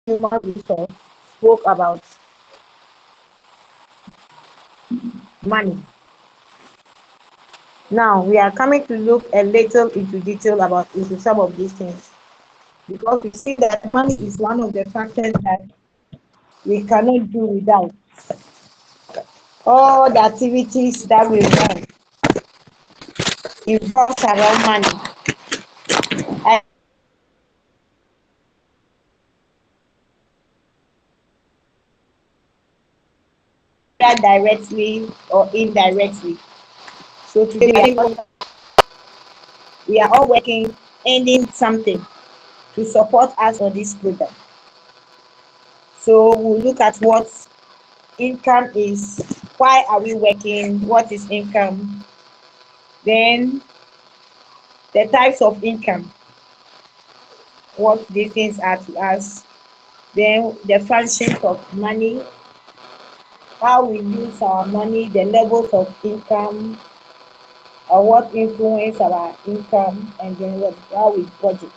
human resource spoke about money. Now we are coming to look a little into detail into some of these things, because we see that money is one of the factors that we cannot do without. All the activities that we run involves around money. Either directly or indirectly. So today we are all working, earning something to support us for this program. So we'll look at what income is, why are we working, what is income, then the types of income, what these things are to us, then the functions of money, how we use our money, the levels of income, or what influence our income, and then how we budget.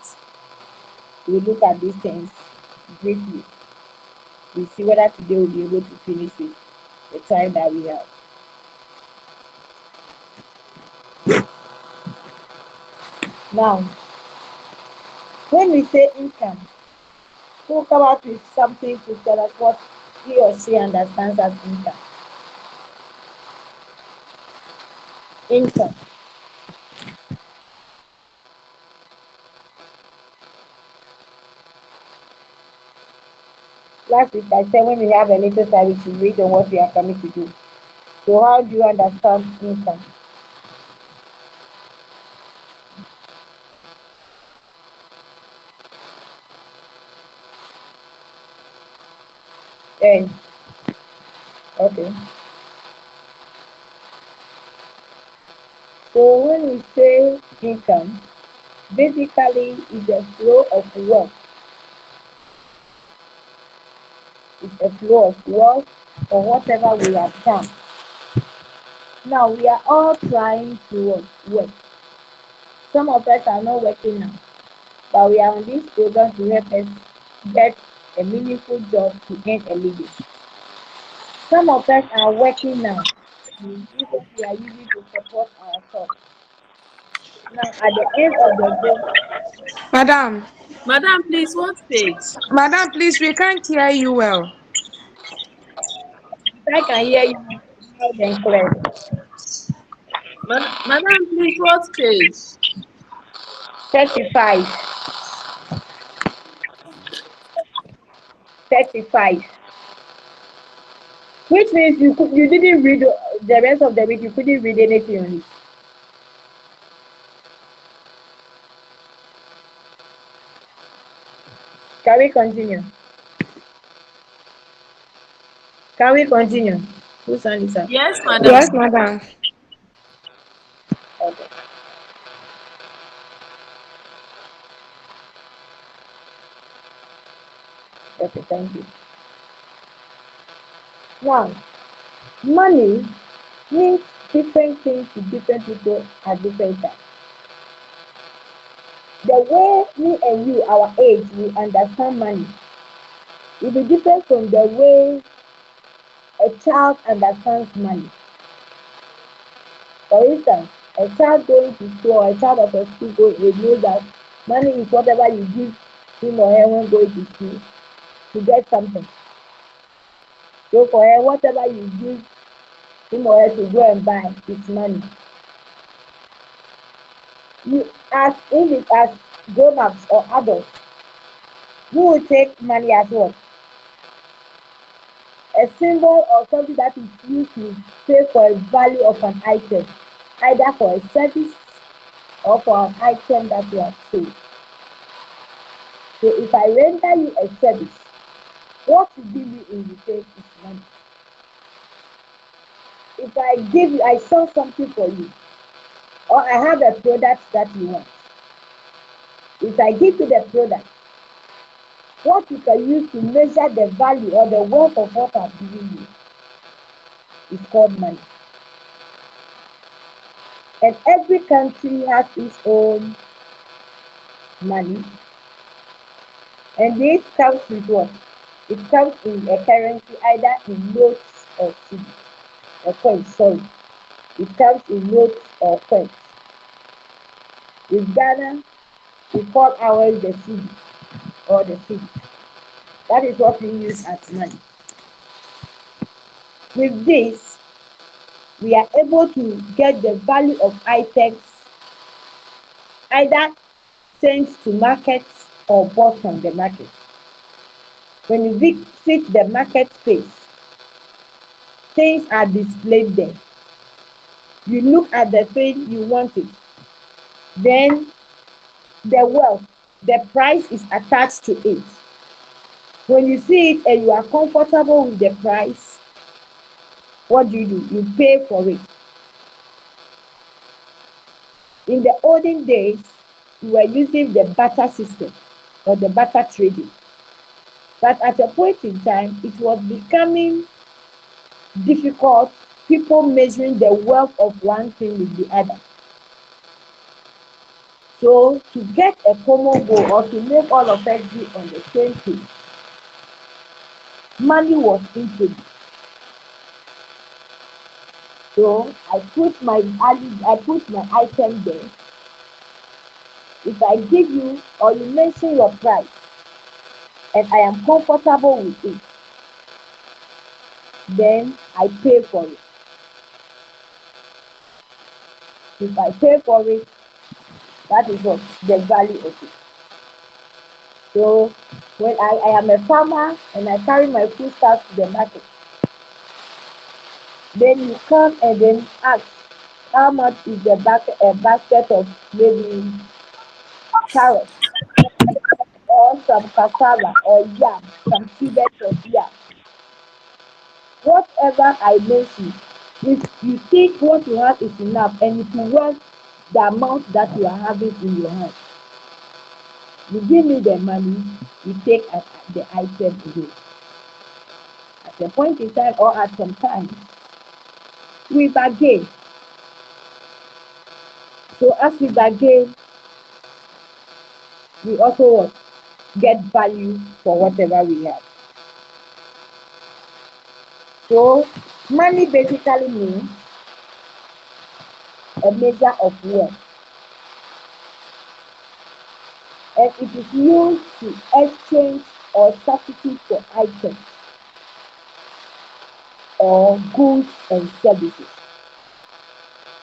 We look at these things briefly. We see whether today we'll be able to finish with the time that we have. Now, when we say income, who come up with something to tell us what he or she understands as income? Income. Last week I said when we have a little time we should read on what we are coming to do. So how do you understand income? And okay. So when we say income, basically is a flow of wealth. It's a flow of wealth or whatever we have done. Now we are all trying to work. Some of us are not working now, but we are on this program to help us get a meaningful job to earn a living. Some of us are working now. This what we are using to support ourselves. Now at the end of the day, Madam, Madam, please, what page? Madam, please, we can't hear you well. I can hear you loud and clear. Madam, please, what page? 35. 35. Which means you didn't read the rest of the week, you couldn't read anything on it. Can we continue? Can we continue? Whose hand is up? Yes, Yes, madam. madam. Okay. Okay, thank you. Now, money means different things to different people at different times. The way me and you, our age, we understand money will be different from the way a child understands money. For instance, a child going to school or a child of a school going, they know that money is whatever you give him or her when going to school to get something. So for her, whatever you give him or her to go and buy is money. You as if it as grown-ups or adults, you will take money as what? A symbol or something that is used to pay for a value of an item, either for a service or for an item that you have sold. So if I render you a service, what you give me in return is money. If I sell something for you, or I have a product that you want, if I give you the product, what you can use to measure the value or the worth of what I'm giving you is called money. And every country has its own money. And this comes with what? It comes in a currency either in notes or cedis or coins, sorry. It comes in notes or coins. In Ghana, we call ours the cedi or the cedi. That is what we use as money. With this, we are able to get the value of items either sent to markets or bought from the market. When you visit the market space, things are displayed there. You look at the thing you want it. Then the price is attached to it. When you see it and you are comfortable with the price, what do? You pay for it. In the olden days, we were using the barter system or the barter trading. But at a point in time, it was becoming difficult, people measuring the wealth of one thing with the other. So to get a common goal or to make all of us be on the same page, money was introduced. So I put my item there. If I give you or you mention your price and I am comfortable with it, then I pay for it. If I pay for it, that is what the value of it. So when I am a farmer and I carry my foodstuffs to the market, then you come and then ask how much is a basket of maybe carrots or some cassava or yam, some tubers of yam. Whatever I mention, if you think what you have is enough and it will worth the amount that you are having in your hand, you give me the money, you take the item away. At a point in time or at some time, we bargain. So as we bargain, we also get value for whatever we have. So money basically means a measure of wealth. And it is used to exchange or substitute for items or goods and services.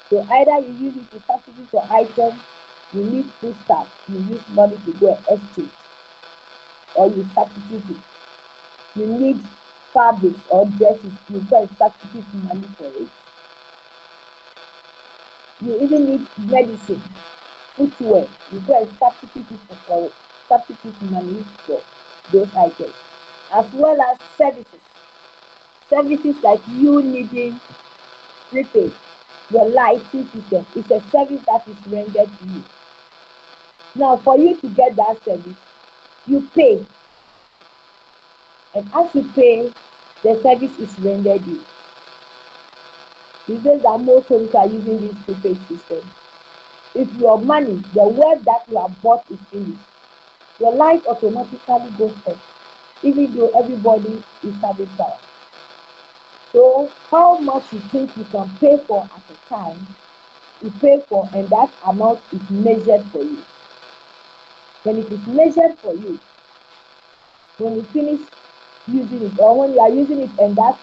So either you use it to substitute for items, you need foodstuff, you use money to go and exchange, or you substitute it. You need fabrics or dresses, you go and substitute money for it. You even need medicine, footwear, you go and substitute it for it, substitute money for those items, as well as services. Services like you needing prepaid, your lighting system is a service that is rendered to you. Now, for you to get that service, you pay. And as you pay, the service is rendered you. These days that most homes are using this prepaid system. If your money, the wealth that you have bought is finished, your light automatically goes off, even though everybody is having power. So how much you think you can pay for at a time, you pay for, and that amount is measured for you. When it is measured for you, when you finish using it, or when you are using it and that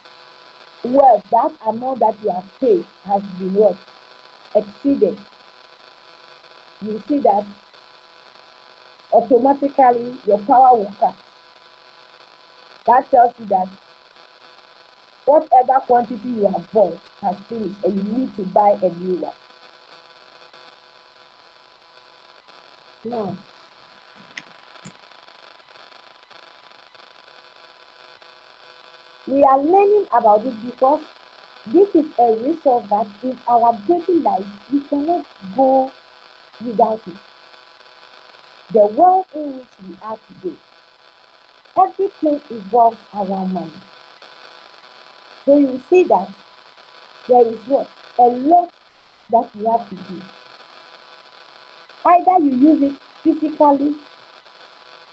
wealth, that amount that you have paid has been what? Exceeded. You see that automatically your power will cut. That tells you that whatever quantity you have bought has finished and you need to buy a new one. Now, we are learning about it because this is a resource that in our daily life we cannot go without it. The world in which we are today, everything evolves around money. So you see that there is what? A lot that you have to do. Either you use it physically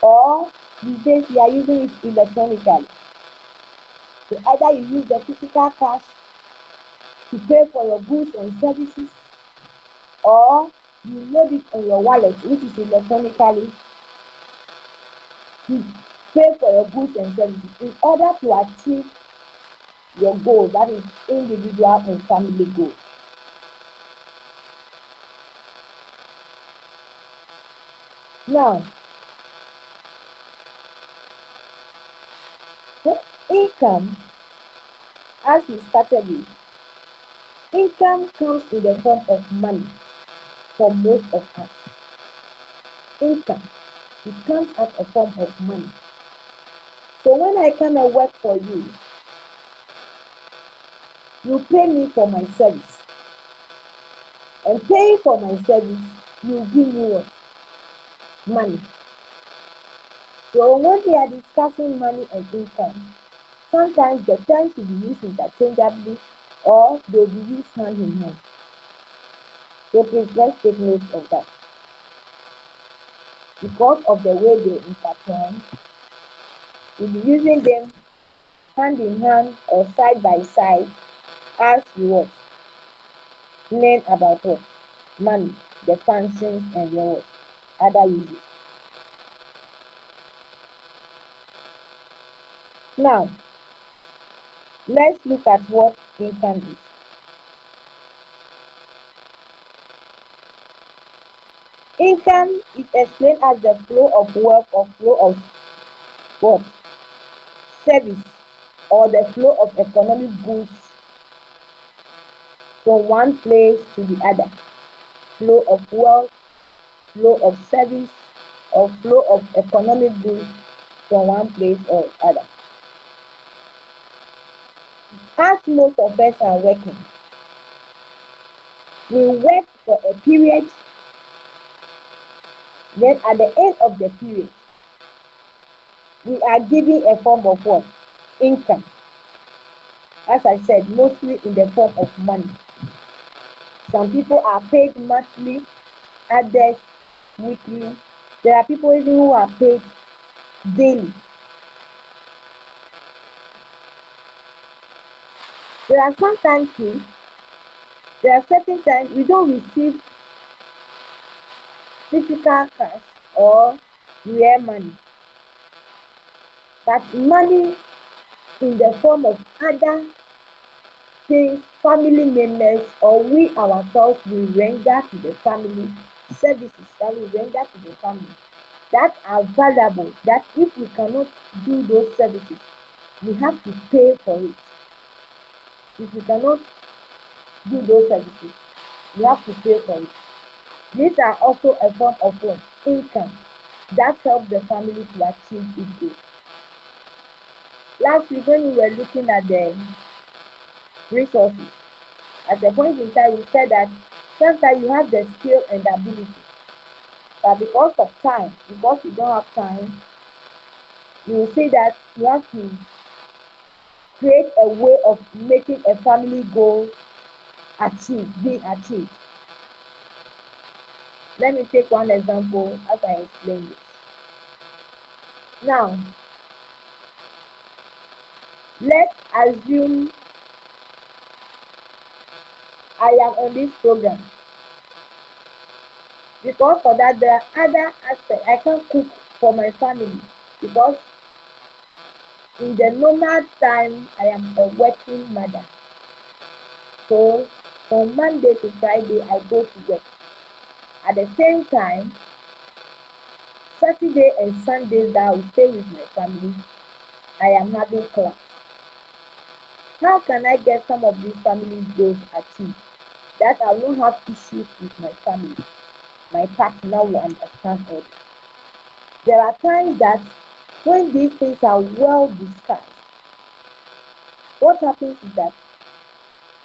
or These days we are using it electronically. So either you use the physical cash to pay for your goods and services, or you load it on your wallet, which is electronically, to pay for your goods and services in order to achieve your goal, that is individual and family goals. Now, the income, as we started with, income comes in the form of money for most of us. Income, it comes as a form of money. So when I come and work for you, you pay me for my service. And paying for my service, you give me what? Money. So when we are discussing money and income, sometimes the terms will be used interchangeably or they'll be used hand in hand. So please let's take note of that. Because of the way they intertwine, we'll be using them hand in hand or side by side as we what? Learn about what? Money, the functions and the what? Other uses. Now, let's look at what income is. Income is explained as the flow of wealth or flow of what? Service, or the flow of economic goods from one place to the other. Flow of wealth, flow of service, or flow of economic goods from one place or other. As most of us are working, we work for a period, then at the end of the period, we are given a form of what? Income. As I said, mostly in the form of money. Some people are paid monthly, others weekly. There are people even who are paid daily. There are sometimes too, there are certain times we don't receive physical cash or real money, but money in the form of other things family members or we ourselves will render to the family, services that we render to the family that are valuable, that if we cannot do those services, we have to pay for it. If we cannot do those services, we have to pay for it. These are also a form of what? Income that helps the family to achieve its goals. Last week when we were looking at the resources, at the point in time we said that sometimes you have the skill and ability, but because of time, because you don't have time, you will say that you have to create a way of making a family goal being achieved. Let me take one example as I explain this. Now, let's assume I am on this program. Because for that, there are other aspects. I can't cook for my family because in the normal time, I am a working mother. So, from Monday to Friday, I go to work. At the same time, Saturday and Sundays that I will stay with my family, I am having class. How can I get some of these family goals achieved that I won't have issues with my family? My partner will understand all this. There are times that when these things are well discussed, what happens is that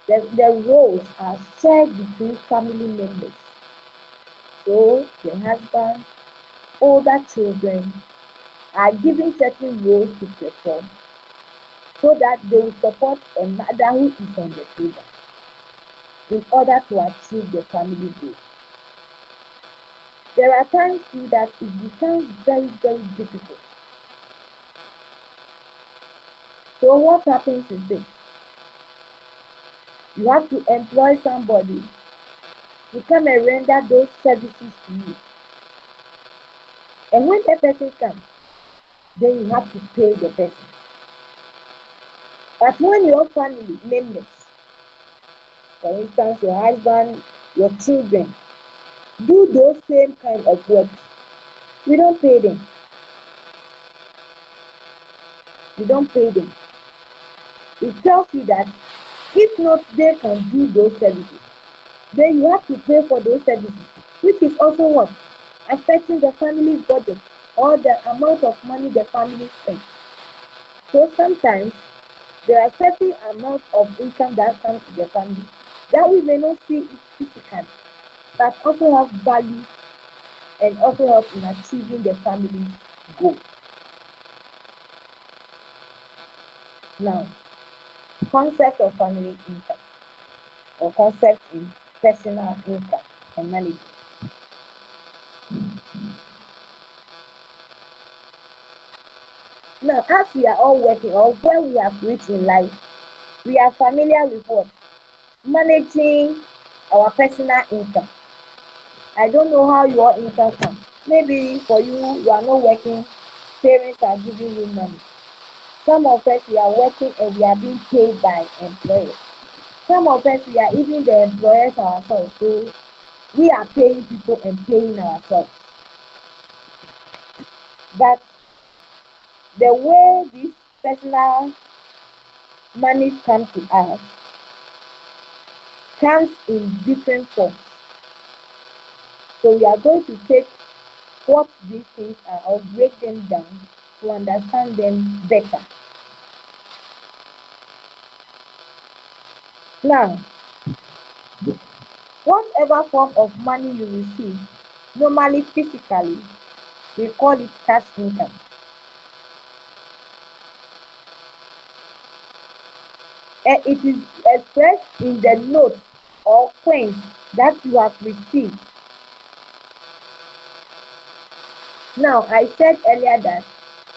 the roles are shared between family members. So the husband, older children are given certain roles to perform so that they will support a mother who is on the table in order to achieve the family goal. There are times too that it becomes very, very difficult So what happens is this: you have to employ somebody to come and render those services to you. And when the person comes, then you have to pay the person. But when your family members, for instance, your husband, your children, do those same kind of work, we don't pay them. We don't pay them. It tells you that if not they can do those services, then you have to pay for those services, which is also what? Affecting the family's budget or the amount of money the family spends. So sometimes there are certain amounts of income that comes to the family that we may not see it physically, but also have value and also help in achieving the family's goal. Now, concept of family income or concept in personal income and management. Now, as we are all working or where we have reached in life, we are familiar with what? Managing our personal income. I don't know how your income comes. Maybe for you are not working, parents are giving you money. Some of us, we are working and we are being paid by employers. Some of us, we are even the employers ourselves. So we are paying people and paying ourselves. But the way this personal money comes to us comes in different forms. So we are going to take what these things are or break them down to understand them better. Now, whatever form of money you receive, normally physically, we call it cash income. And it is expressed in the notes or coins that you have received. Now, I said earlier that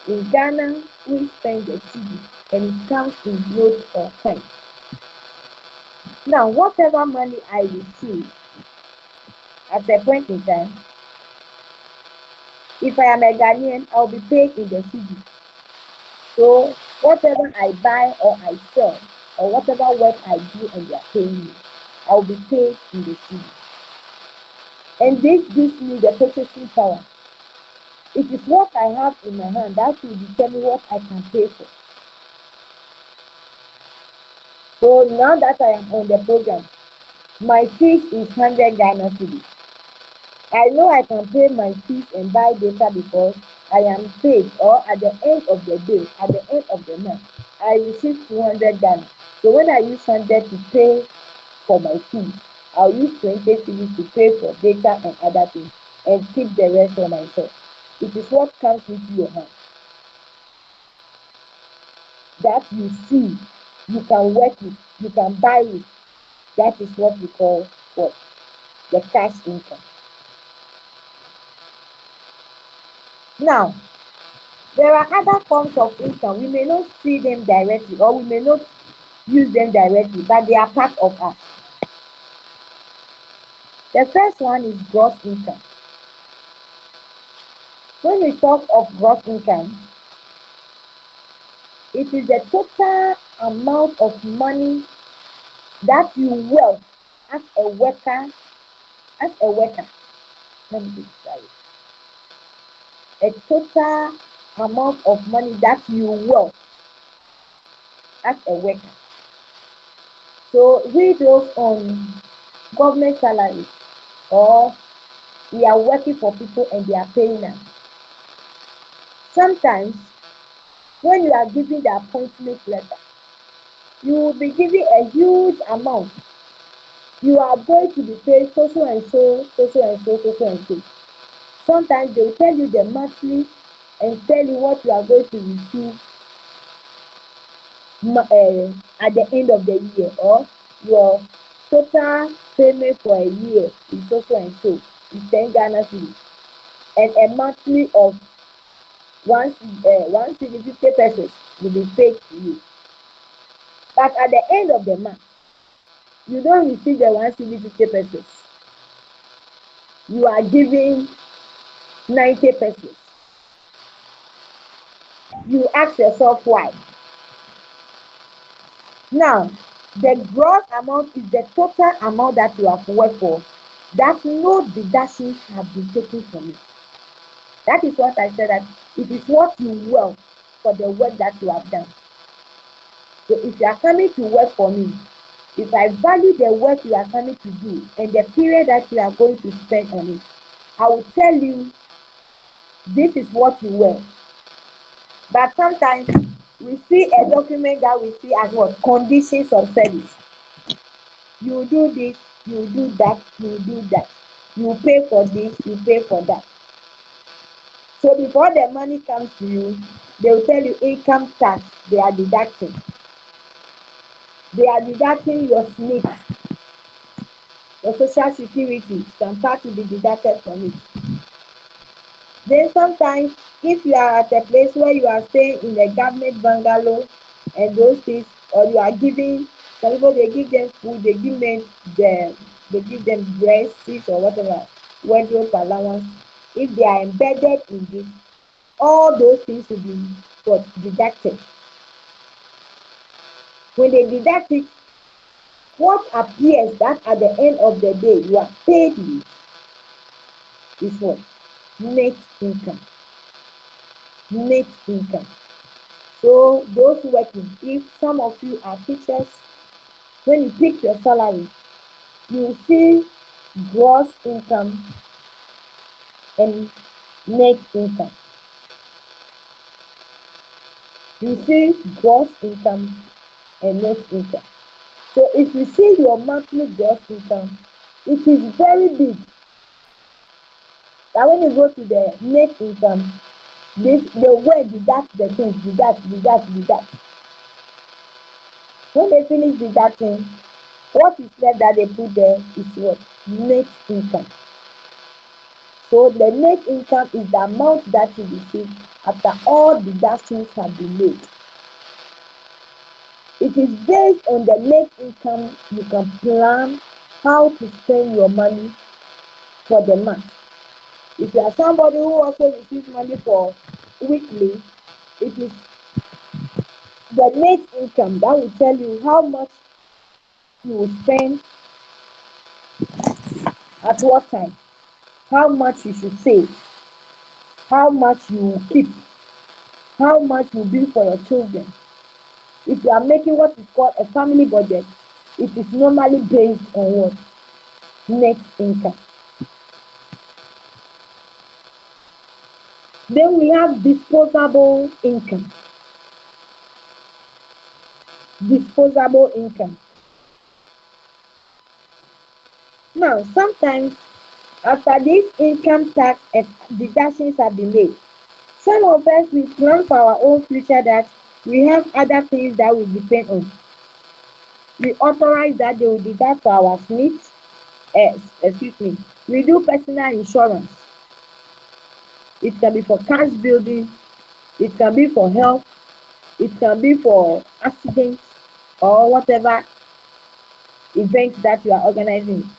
in Ghana, we spend the cedi and it comes in notes or coins. Now, whatever money I receive at a point in time, if I am a Ghanaian, I'll be paid in the cedi. So, whatever I buy or I sell, or whatever work I do and they are paying me, I'll be paid in the cedi. And this gives me the purchasing power. It is what I have in my hand that will determine what I can pay for. So now that I am on the program, my fees is 100 Ghana cedis. I know I can pay my fees and buy data because I am paid, or at the end of the day, at the end of the month, I receive 200 Ghana. So when I use 100 to pay for my fees, I'll use 20 cedis to pay for data and other things and keep the rest for myself. It is what comes into your hand that you see, you can work with, you can buy with. That is what we call what? The cash income. Now, there are other forms of income. We may not see them directly or we may not use them directly, but they are part of us. The first one is gross income. When we talk of gross income, it is the total amount of money that you work as a worker. Let me be sorry. A total amount of money that you work as a worker. So we those on government salaries or we are working for people and they are paying us. Sometimes when you are giving the appointment letter, you will be given a huge amount. You are going to be paid so and so, so and so, so and so. Sometimes they will tell you the monthly and tell you what you are going to receive at the end of the year, or your total payment for a year is so and so, is 10 Ghana cedis, and a monthly of 150 pesos will be paid to you. But at the end of the month, you don't receive the 150 pesos. You are giving 90 pesos. You ask yourself why. Now, the gross amount is the total amount that you have worked for, that no deductions have been taken from it. That is what I said, that it is what you work for the work that you have done. So if you are coming to work for me, if I value the work you are coming to do and the period that you are going to spend on it, I will tell you this is what you work. But sometimes we see a document that we see as what? Conditions of service. You do this, you do that, you do that. You pay for this, you pay for that. So before the money comes to you, they will tell you income tax, they are deducting. They are deducting your SNP, your social security, some part will be deducted from it. Then sometimes, if you are at a place where you are staying in a government bungalow and those things, or you are giving, some people they give them food, they give them dresses or whatever, wardrobe allowance. If they are embedded in this, all those things will be deducted. When they deduct it, what appears that at the end of the day you are paid with is what? Net income. Net income. So those working, if some of you are teachers, when you pick your salary, you see gross income and net income. You see gross income and net income. So if you see your monthly gross income, it is very big. Now when you go to the net income, the way deduct the things, deduct. When they finish deducting, what is left that they put there is what? Net income. So the net income is the amount that you receive after all deductions have been made. It is based on the net income you can plan how to spend your money for the month. If you are somebody who also receives money for weekly, it is the net income that will tell you how much you will spend at what time, how much you should save, how much you will keep, how much will be for your children. If you are making what is called a family budget, it is normally based on what? Net income. Then we have disposable income. Disposable income. Now, sometimes after this income tax and deductions have been made, some of us we plan for our own future that we have other things that we depend on. We authorize that they will deduct for our needs. We do personal insurance. It can be for cash building, it can be for health, it can be for accidents or whatever events that you are organizing.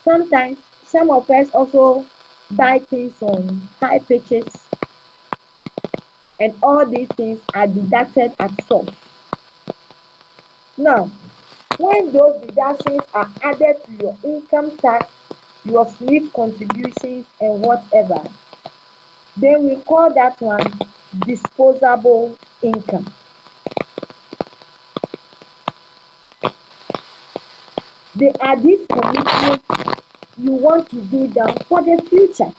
Sometimes some of us also buy things on high pitches, and all these things are deducted at source. Now, when those deductions are added to your income tax, your SNP contributions and whatever, then we call that one disposable income. They are these commitments you want to do down for the future.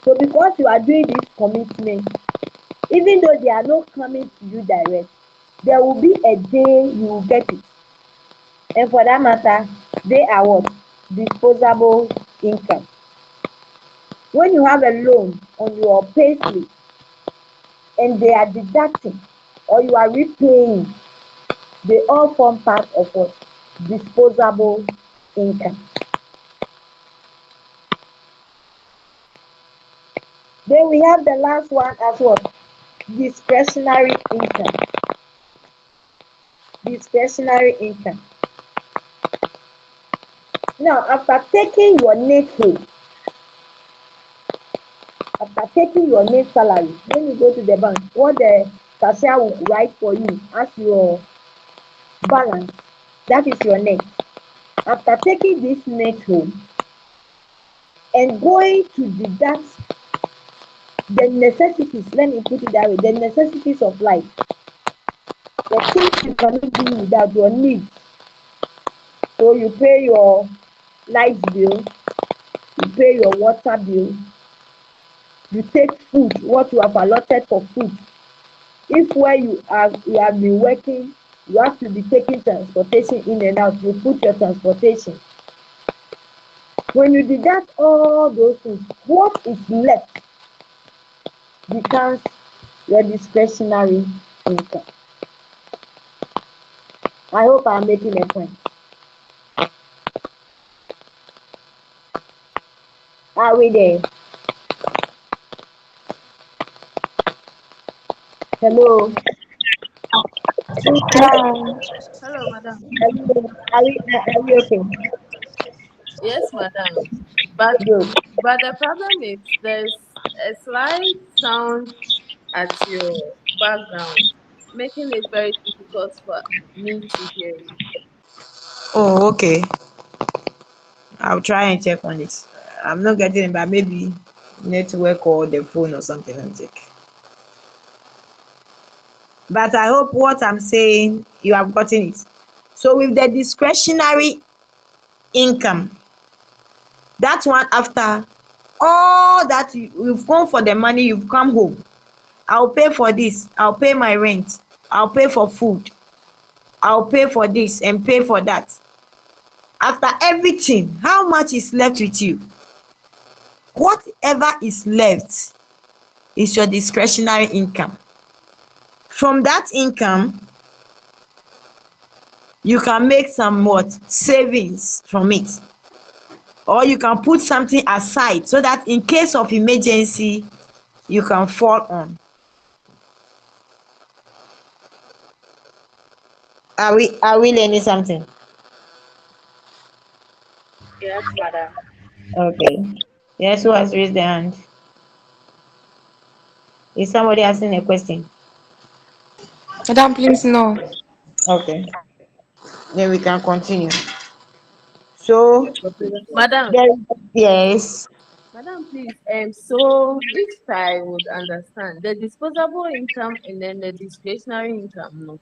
So because you are doing this commitment, even though they are not coming to you direct, there will be a day you will get it. And for that matter, they are what? Disposable income. When you have a loan on your pay slip and they are deducting or you are repaying, they all form part of what? Disposable income. Then we have the last one as what? Discretionary income. discretionary income. Now, after taking your net home, after taking your net salary, when you go to the bank, what the cashier will write for you as your balance, that is your net. After taking this net home and going to deduct the necessities, let me put it that way, the necessities of life, the things you cannot do without, your needs. So you pay your light bill, you pay your water bill, you take food, what you have allotted for food. If where you have been working, you have to be taking transportation in and out, you put your transportation. When you deduct all those things, what is left becomes your discretionary income. I hope I'm making a point. Are we there? Hello? Madam. Hello, madam. Hello? Are we okay? Yes, madam. But Good. the problem is there's a slight sound at your background, making it very difficult for me to hear you. Oh, okay. I'll try and check on it. I'm not getting it, but maybe network or the phone or something. Let me check. But I hope what I'm saying, you have gotten it. So with the discretionary income, that one after all that you've gone for the money, you've come home. I'll pay for this, I'll pay my rent, I'll pay for food, I'll pay for this and pay for that. After everything, how much is left with you? Whatever is left is your discretionary income. From that income, you can make some what? Savings from it. Or you can put something aside so that in case of emergency, you can fall on. Are we learning something? Yes, madam. Okay. Yes, who has raised their hand? Is somebody asking a question? Madam, please no. Okay. Then we can continue. So Madam, there, yes. madam, please. So which I would understand the disposable income and then the discretionary income. No,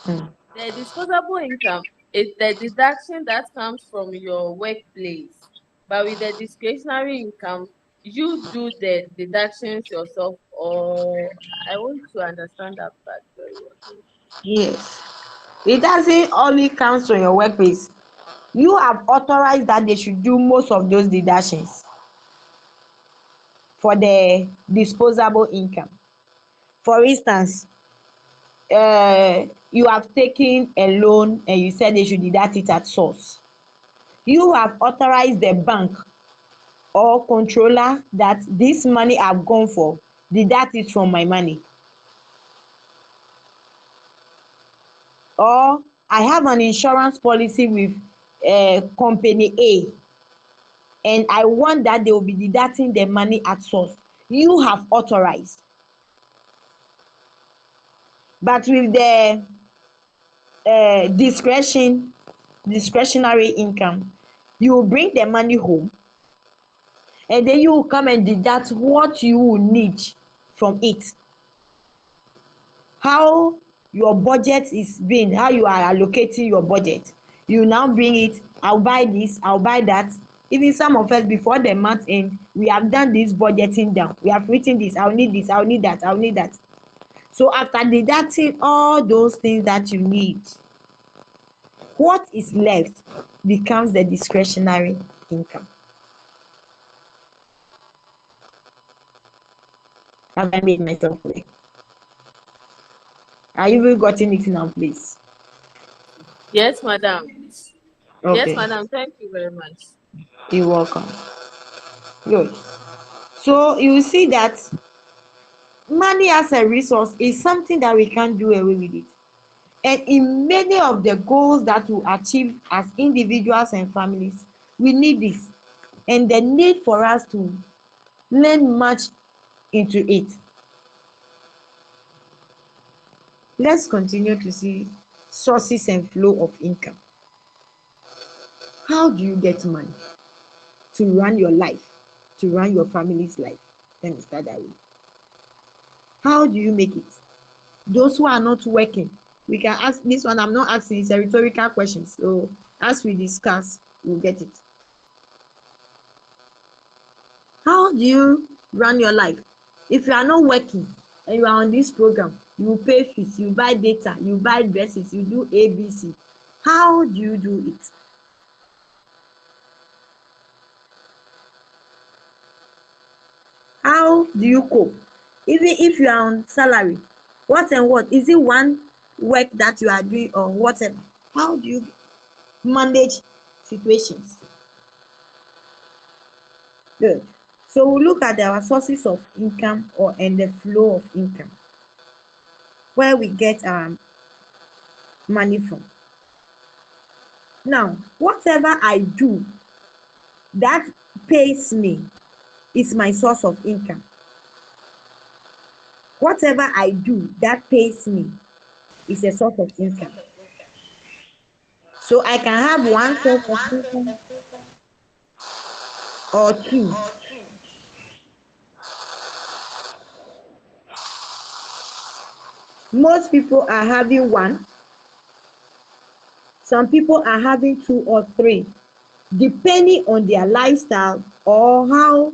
Hmm. the disposable income is the deduction that comes from your workplace, but with the discretionary income, you do the deductions yourself. Or I want to understand that part very well. Yes. It doesn't only comes from your workplace. You have authorized that they should do most of those deductions for the disposable income. For instance, you have taken a loan and you said they should deduct it at source. You have authorized the bank or controller that this money I've gone for, deduct it from my money. Or I have an insurance policy with company A and I want that they will be deducting the money at source. You have authorized. But with the discretionary income, you will bring the money home and then you will come and deduct what you will need from it. How your budget is being, how you are allocating your budget. You now bring it, I'll buy this, I'll buy that. Even some of us before the month end, we have done this budgeting down. We have written this, I'll need this, I'll need that, I'll need that. So after deducting all those things that you need, what is left becomes the discretionary income. Have I made myself clear? Are you even gotten it now, please? Yes, madam. Yes, Okay, madam. Thank you very much. you're welcome. Good. So you see that money as a resource is something that we can't do away with it. And in many of the goals that we achieve as individuals and families, we need this, and the need for us to learn much into it. Let's continue to see sources and flow of income. How do you get money to run your life, to run your family's life? Let me start that way. How do you make it? Those who are not working, we can ask this one. I'm not asking, it's a rhetorical question. So as we discuss, we'll get it. How do you run your life? If you are not working and you are on this program, you pay fees, you buy data, you buy dresses, you do ABC. How do you do it? How do you cope? Even if you are on salary, what and what? Is it one work that you are doing or whatever? How do you manage situations? Good. So we'll look at our sources of income and the flow of income, where we get our money from. Now, whatever I do that pays me is my source of income. Whatever I do that pays me is a source of income. So I can have one source of income or two. Most people are having one. Some people are having two or three, depending on their lifestyle or how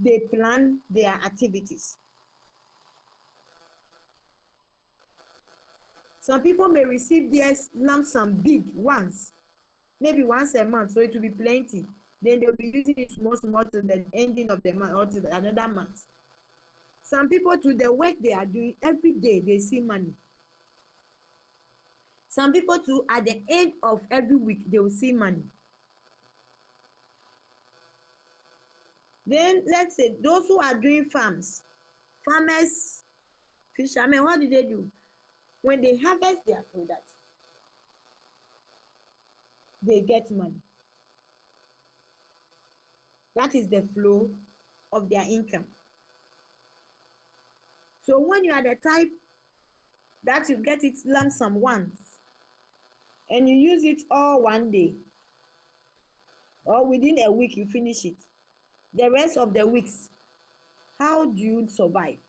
they plan their activities. Some people may receive their lump sum big once, maybe once a month, so it will be plenty. Then they'll be using it small small to the ending of the month or to another month. Some people, to the work they are doing every day, they see money. Some people too, at the end of every week, they will see money. Then let's say those who are doing farmers, fishermen, what do they do? When they harvest their product, they get money. That is the flow of their income. So when you are the type that you get it lump sum once and you use it all one day, or within a week you finish it, the rest of the weeks, how do you survive?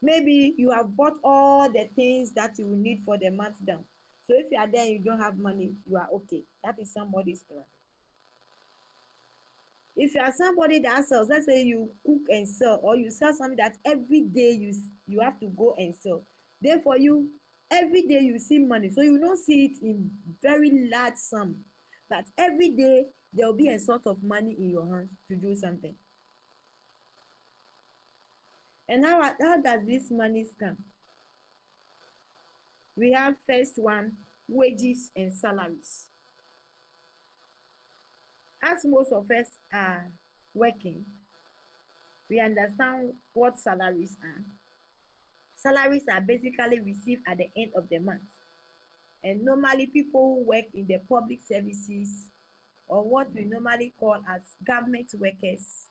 Maybe you have bought all the things that you will need for the month down. So if you are there and you don't have money, you are okay. That is somebody's plan. If you are somebody that sells, let's say you cook and sell, or you sell something that every day you have to go and sell. Then for you, every day you see money, so you don't see it in very large sum, but every day there will be a sort of money in your hands to do something. And how does this money come? We have first one, wages and salaries. As most of us are working, we understand what salaries are. Salaries are basically received at the end of the month. And normally people who work in the public services, or what we normally call as government workers,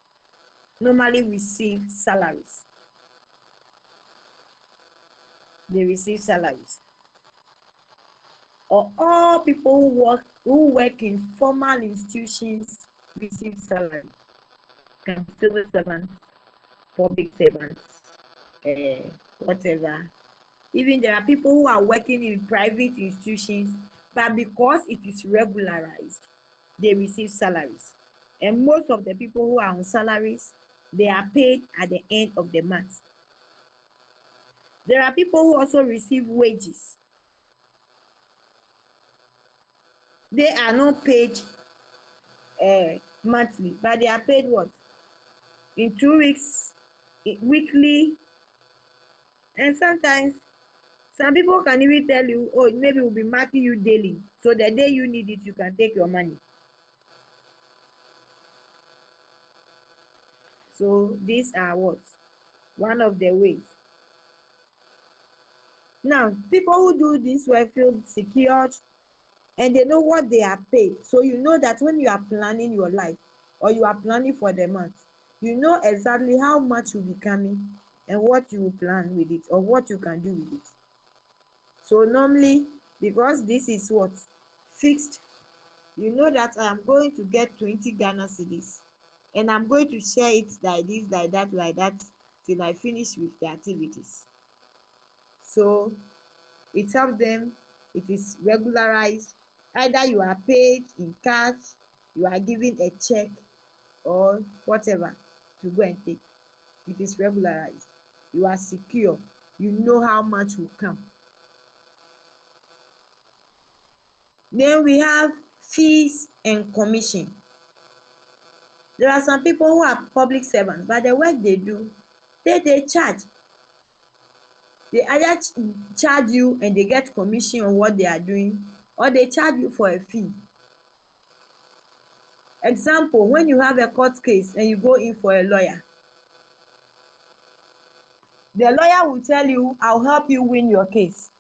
normally receive salaries. They receive salaries. Or all people who work in formal institutions receive salary. Can be civil servants, public servants, whatever. Even there are people who are working in private institutions, but because it is regularized, they receive salaries. And most of the people who are on salaries, they are paid at the end of the month. There are people who also receive wages. They are not paid monthly, but they are paid what? In 2 weeks, weekly, and sometimes some people can even tell you, oh, maybe we'll be marking you daily. So the day you need it, you can take your money. So these are what? One of the ways. Now, people who do this work feel secured and they know what they are paid. So you know that when you are planning your life or you are planning for the month, you know exactly how much will be coming and what you will plan with it or what you can do with it. So normally, because this is what fixed, you know that I am going to get 20 Ghana cedis and I'm going to share it like this, like that till I finish with the activities. So it helps them, it is regularized. Either you are paid in cash, you are given a check or whatever to go and take. It is regularized. You are secure. You know how much will come. Then we have fees and commission. There are some people who are public servants, but the work they do, they charge. They either charge you and they get commission on what they are doing, or they charge you for a fee. Example, when you have a court case and you go in for a lawyer, the lawyer will tell you, I'll help you win your case,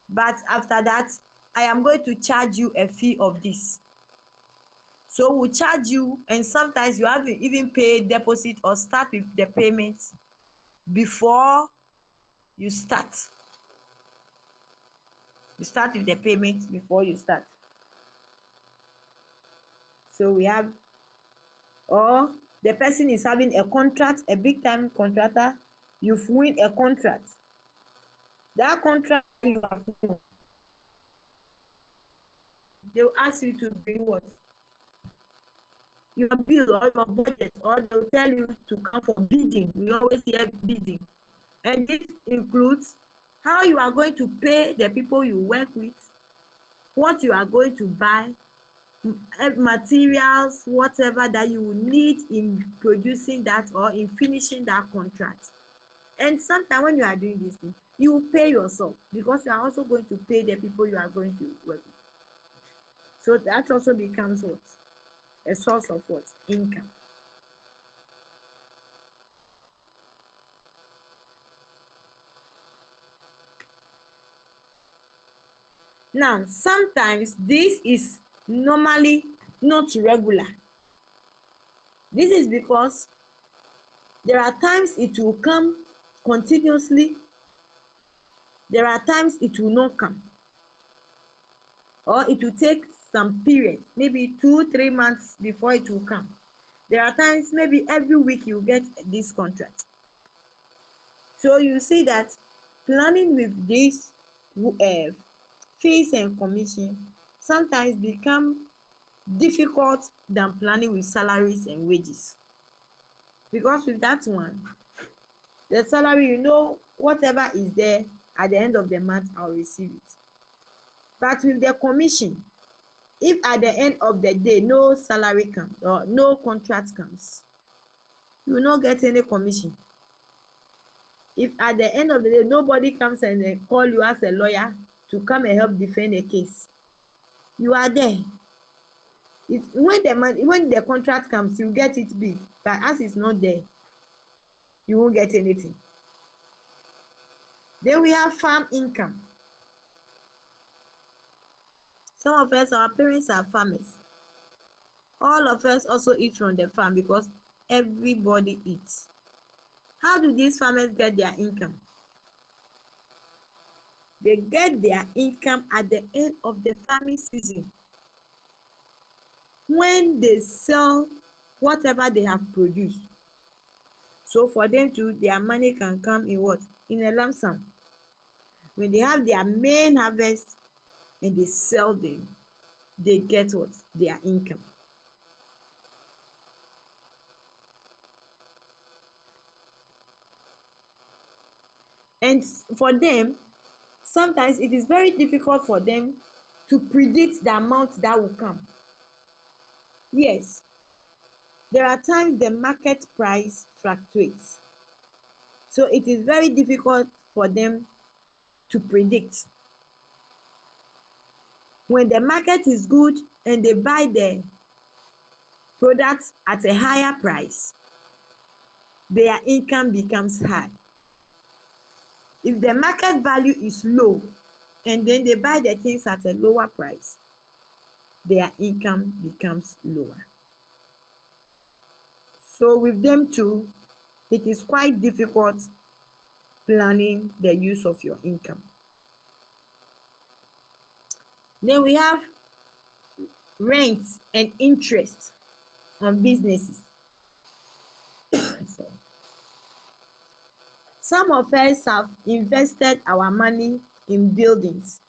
but after that, I am going to charge you a fee of this. So we'll charge you, and sometimes you have to even pay deposit or start with the payments before you start. You start with the payment before you start. So we have, or the person is having a contract, a big time contractor, you've win a contract. That contract you have won, they will ask you to bring what? Your bill or your budget, or they will tell you to come for bidding. We always hear bidding. And this includes how you are going to pay the people you work with, what you are going to buy, materials, whatever that you will need in producing that or in finishing that contract. And sometimes when you are doing this thing, you will pay yourself because you are also going to pay the people you are going to work with. So that also becomes what? A source of what? Income. Now, sometimes this is normally not regular. This is because there are times it will come continuously, there are times it will not come, or it will take some period, maybe 2-3 months before it will come. There are times maybe every week you get this contract. So you see that planning with this fees and commission sometimes become difficult than planning with salaries and wages, because with that one, the salary, you know, whatever is there at the end of the month, I'll receive it. But with the commission, if at the end of the day no salary comes or no contract comes, you will not get any commission. If at the end of the day nobody comes and call you as a lawyer to come and help defend a case, you are there. When the contract comes, you get it big, but as it's not there, you won't get anything. Then we have farm income. Some of us, our parents are farmers. All of us also eat from the farm because everybody eats. How do these farmers get their income? They get their income at the end of the farming season, when they sell whatever they have produced. So for them to, their money can come in what? In a lump sum. When they have their main harvest and they sell them, they get what? Their income. And for them, sometimes it is very difficult for them to predict the amount that will come. Yes, there are times the market price fluctuates. So it is very difficult for them to predict. When the market is good and they buy the products at a higher price, their income becomes high. If the market value is low and then they buy the things at a lower price, their income becomes lower. So with them too, it is quite difficult planning the use of your income. Then we have rent and interest on businesses. So, some of us have invested our money in buildings.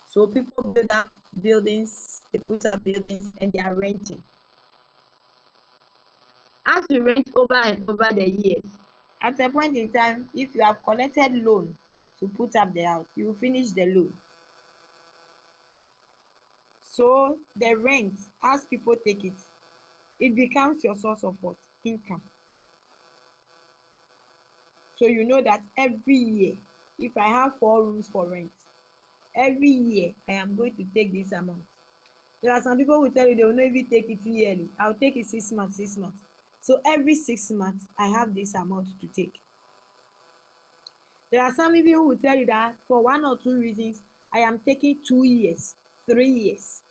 So people build up buildings, they put up buildings and they are renting. As you rent over and over the years, at a point in time, if you have collected loan to put up the house, you will finish the loan. So the rent, as people take it, it becomes your source of what? Income. So you know that every year, if I have 4 rooms for rent, every year I am going to take this amount. There are some people who tell you they will not even take it yearly. I'll take it 6 months, 6 months. So every 6 months, I have this amount to take. There are some people who will tell you that for 1 or 2 reasons, I am taking 2 years, 3 years.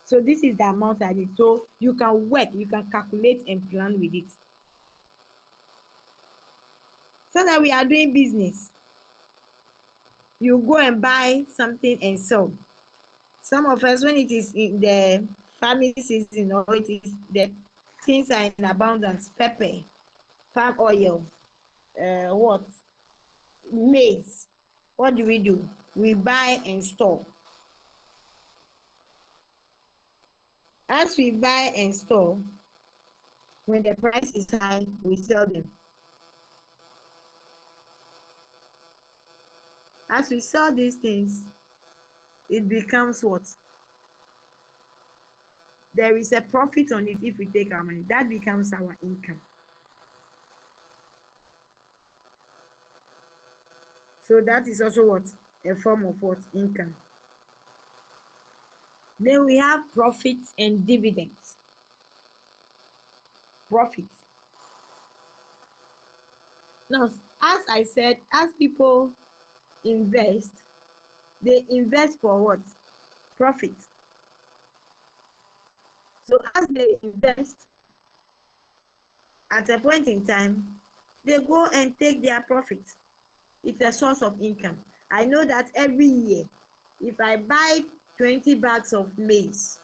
So this is the amount I need. So you can work, you can calculate and plan with it. So that we are doing business. You go and buy something and sell. Some of us, when it is in the family season or it is the things are in abundance, pepper, palm oil, what? Maize. What do? We buy and store. As we buy and store, when the price is high, we sell them. As we sell these things, it becomes what? There is a profit on it if we take our money. That becomes our income. So that is also what? A form of what? Income. Then we have profits and dividends. Profit. Now, as I said, as people invest, they invest for what? Profit. So as they invest, at a point in time, they go and take their profit. It's a source of income. I know that every year, if I buy 20 bags of maize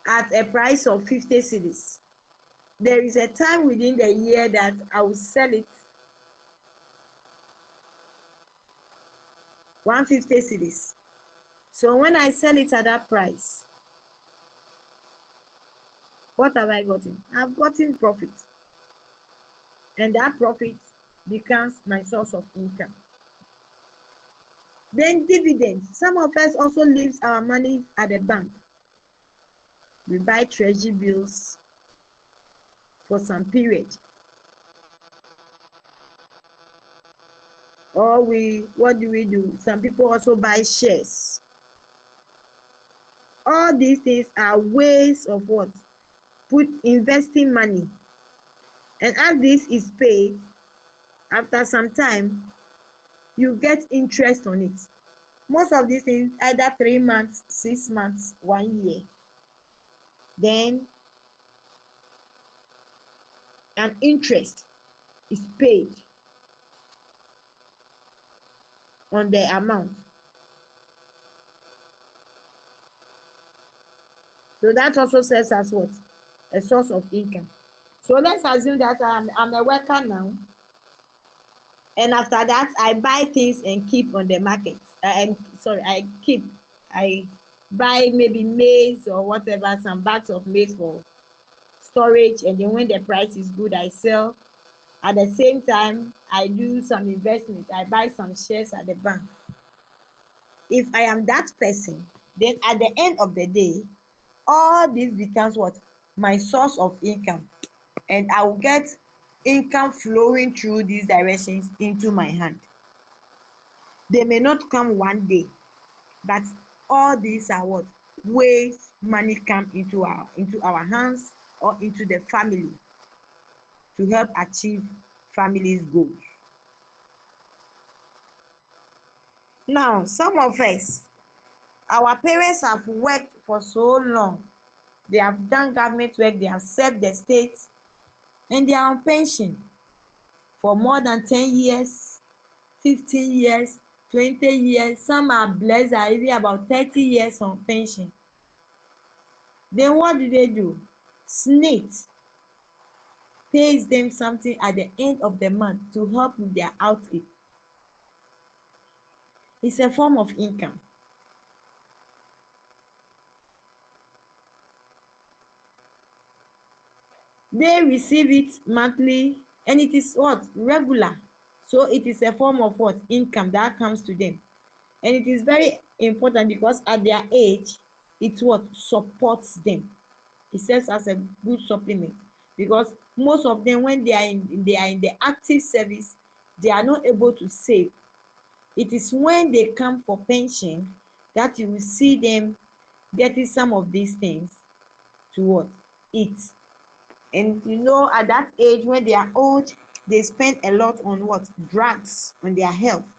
at a price of 50 cedis, there is a time within the year that I will sell it 150 cedis. So when I sell it at that price, what have I gotten? I've gotten profit. And that profit becomes my source of income. Then dividends. Some of us also leaves our money at the bank. We buy treasury bills for some period. Or what do? Some people also buy shares. All these things are ways of what? Investing money. And as this is paid, after some time, you get interest on it. Most of these things, either 3 months, 6 months, 1 year. Then an interest is paid on the amount. So that also serves as what? A source of income. So let's assume that I'm a worker now, and after that I buy things and keep on the market. I buy maybe maize or whatever, some bags of maize for storage, and then when the price is good, I sell. At the same time, I do some investment. I buy some shares at the bank. If I am that person, then at the end of the day, all this becomes what? My source of income. And I will get income flowing through these directions into my hand. They may not come one day, but all these are what? Ways money come into our hands or into the family to help achieve family's goals. Now, some of us, our parents have worked for so long. They have done government work, they have served the state, and they are on pension for more than 10 years, 15 years, 20 years. Some are blessed are even about 30 years on pension. Then what do? SNIT pays them something at the end of the month to help with their outlay. It's a form of income. They receive it monthly and it is what? Regular. So it is a form of what? Income that comes to them. And it is very important because at their age, it what? Supports them. It serves as a good supplement because most of them when they are in the active service, they are not able to save. It is when they come for pension that you will see them getting some of these things to what? Eat. And at that age when they are old, they spend a lot on what? Drugs, on their health.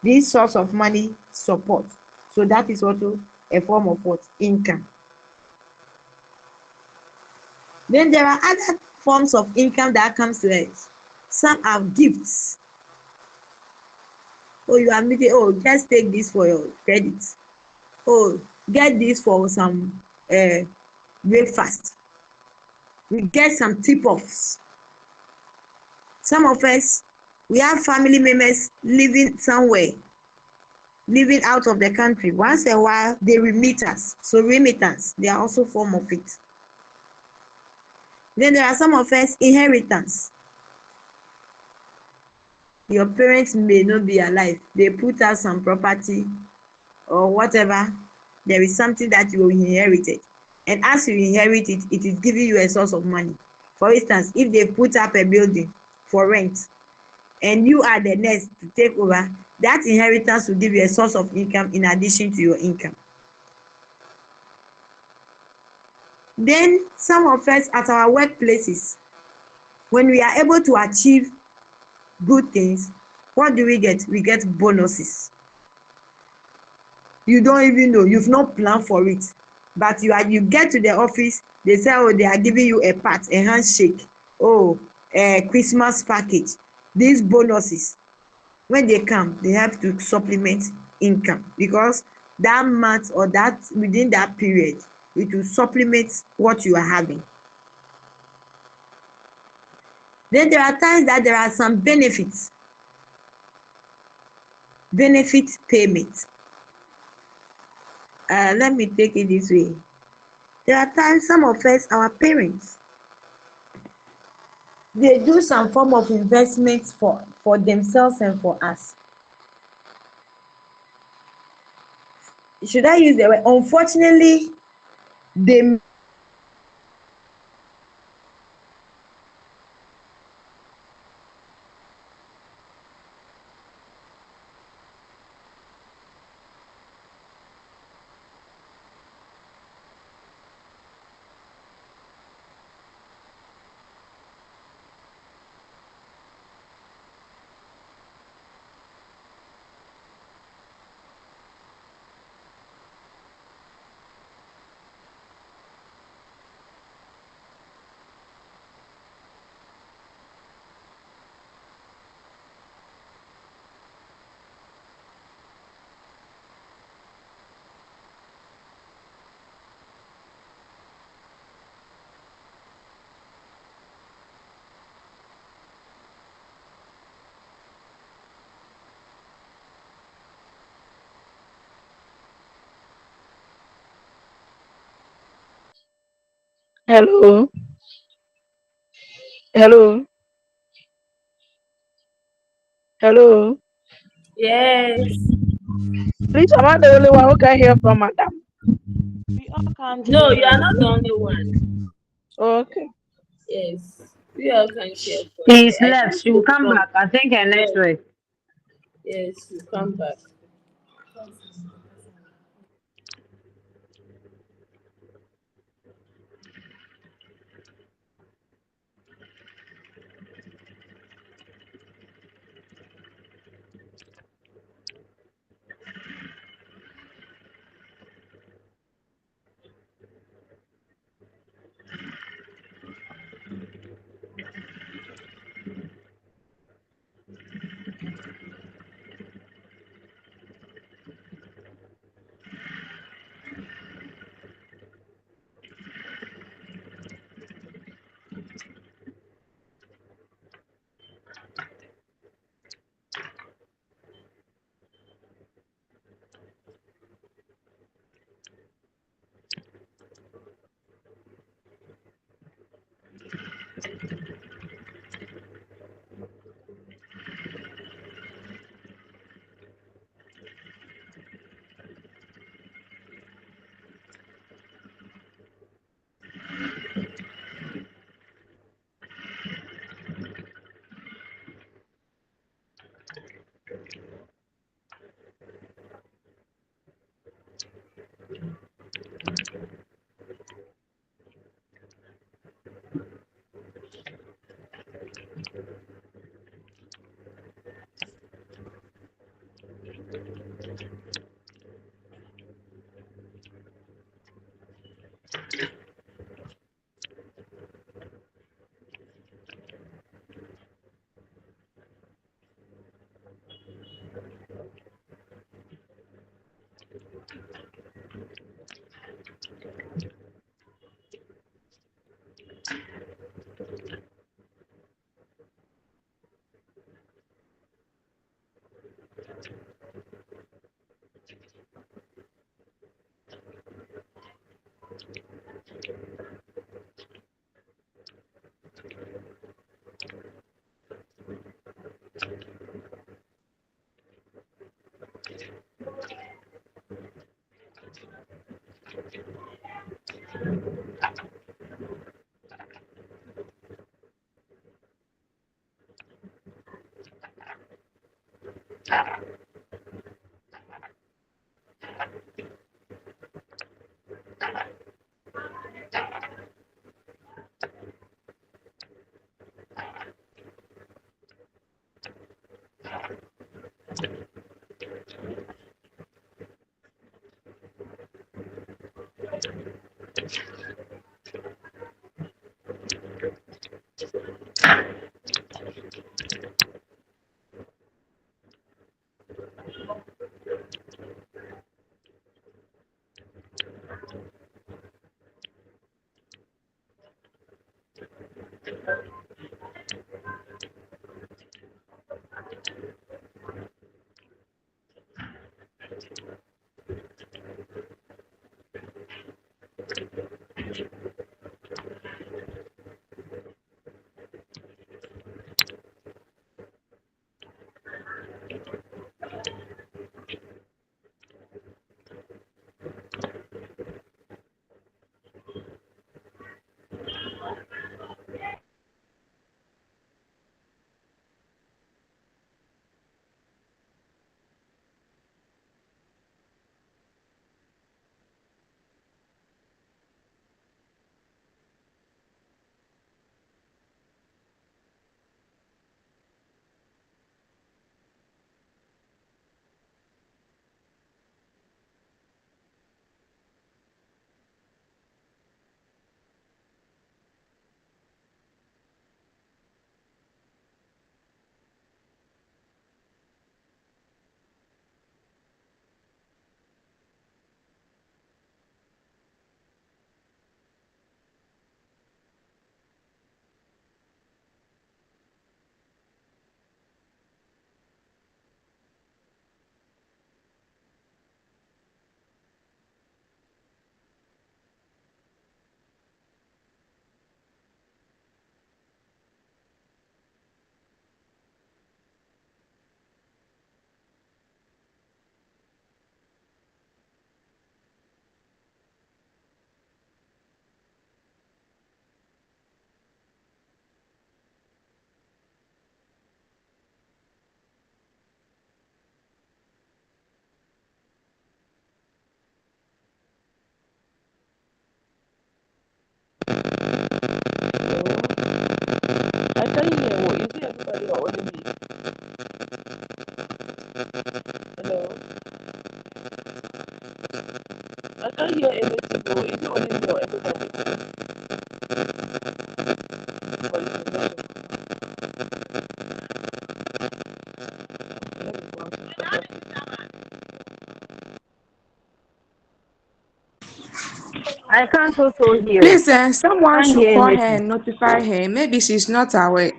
This source of money support. So that is also a form of what? Income. Then there are other forms of income that comes to us. Some are gifts. Oh, you are meeting, oh, just take this for your credit. Oh, get this for some breakfast. We get some tip-offs. Some of us, we have family members living somewhere, living out of the country. Once in a while, they remit us. So remittance, they are also form of it. Then there are some of us inheritance. Your parents may not be alive. They put out some property or whatever. There is something that you inherited. And as you inherit it, it is giving you a source of money. For instance, if they put up a building for rent and you are the next to take over, that inheritance will give you a source of income in addition to your income. Then some of us at our workplaces, when we are able to achieve good things, what do we get? We get bonuses. You don't even know, you've not planned for it, but you get to the office, they say, oh, they are giving you a pat, a handshake, oh, a Christmas package. These bonuses, when they come, they have to supplement income because that month or that within that period, it will supplement what you are having. Then there are times that there are some benefits, benefit payment. Let me take it this way. There are times some of us, our parents, they do some form of investment for themselves and for us. Should I use the word? Unfortunately, they Hello, hello, hello. Yes. Please, am I the only one who can hear from Madam? we all can't No, you hear are not the you. only one. Okay. Yes. We all can hear from you. He's I think left. She will it's come from back. I think her yes, network. yes, you come back. I can't hear what is it everybody or only me? Hello? I can't hear anything. Or is it only me or everybody? For information. Let me go out and come back. I can't also hear. Please, someone Can't should hear call her anything. and notify her. Maybe she's not aware.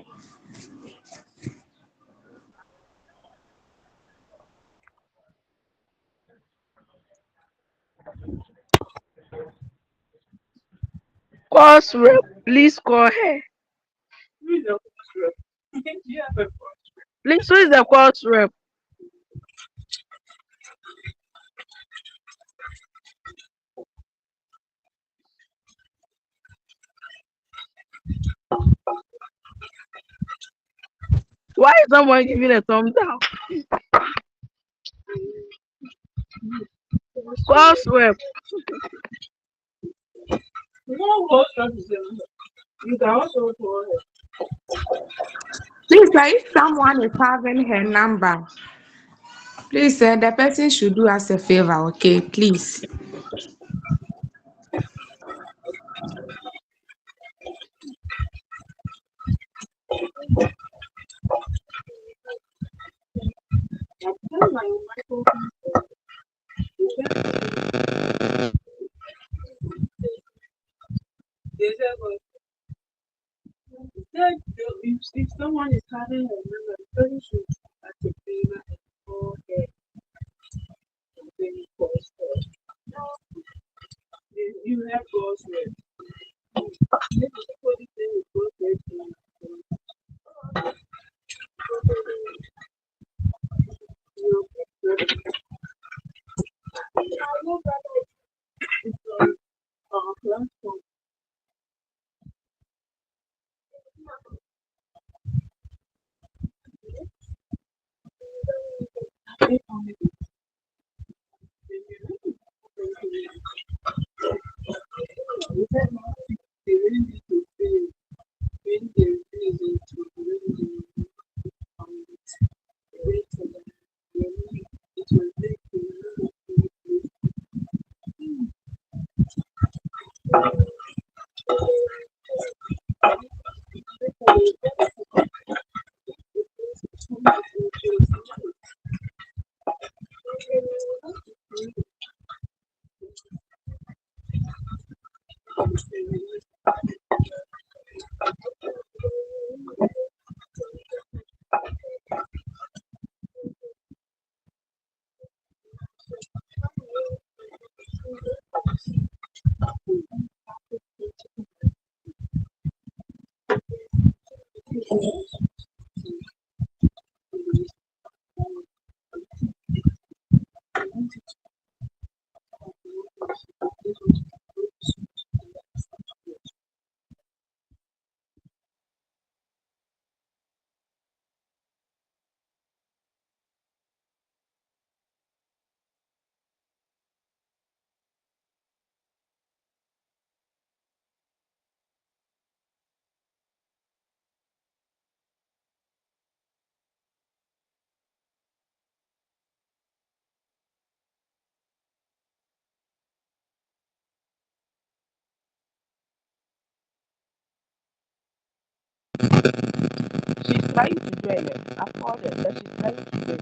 Course rep, please call her. Who is the course rep? You have a course rep. Please, who is the course rep? Why is someone giving a thumbs down? Course rep. No, course rep is you can also call her. Please, if someone is having her number, please, the person should do us a favor, okay? Please. If someone is having a number, the person should ask a favor. She's trying to join it. I've called her, but she's trying to join.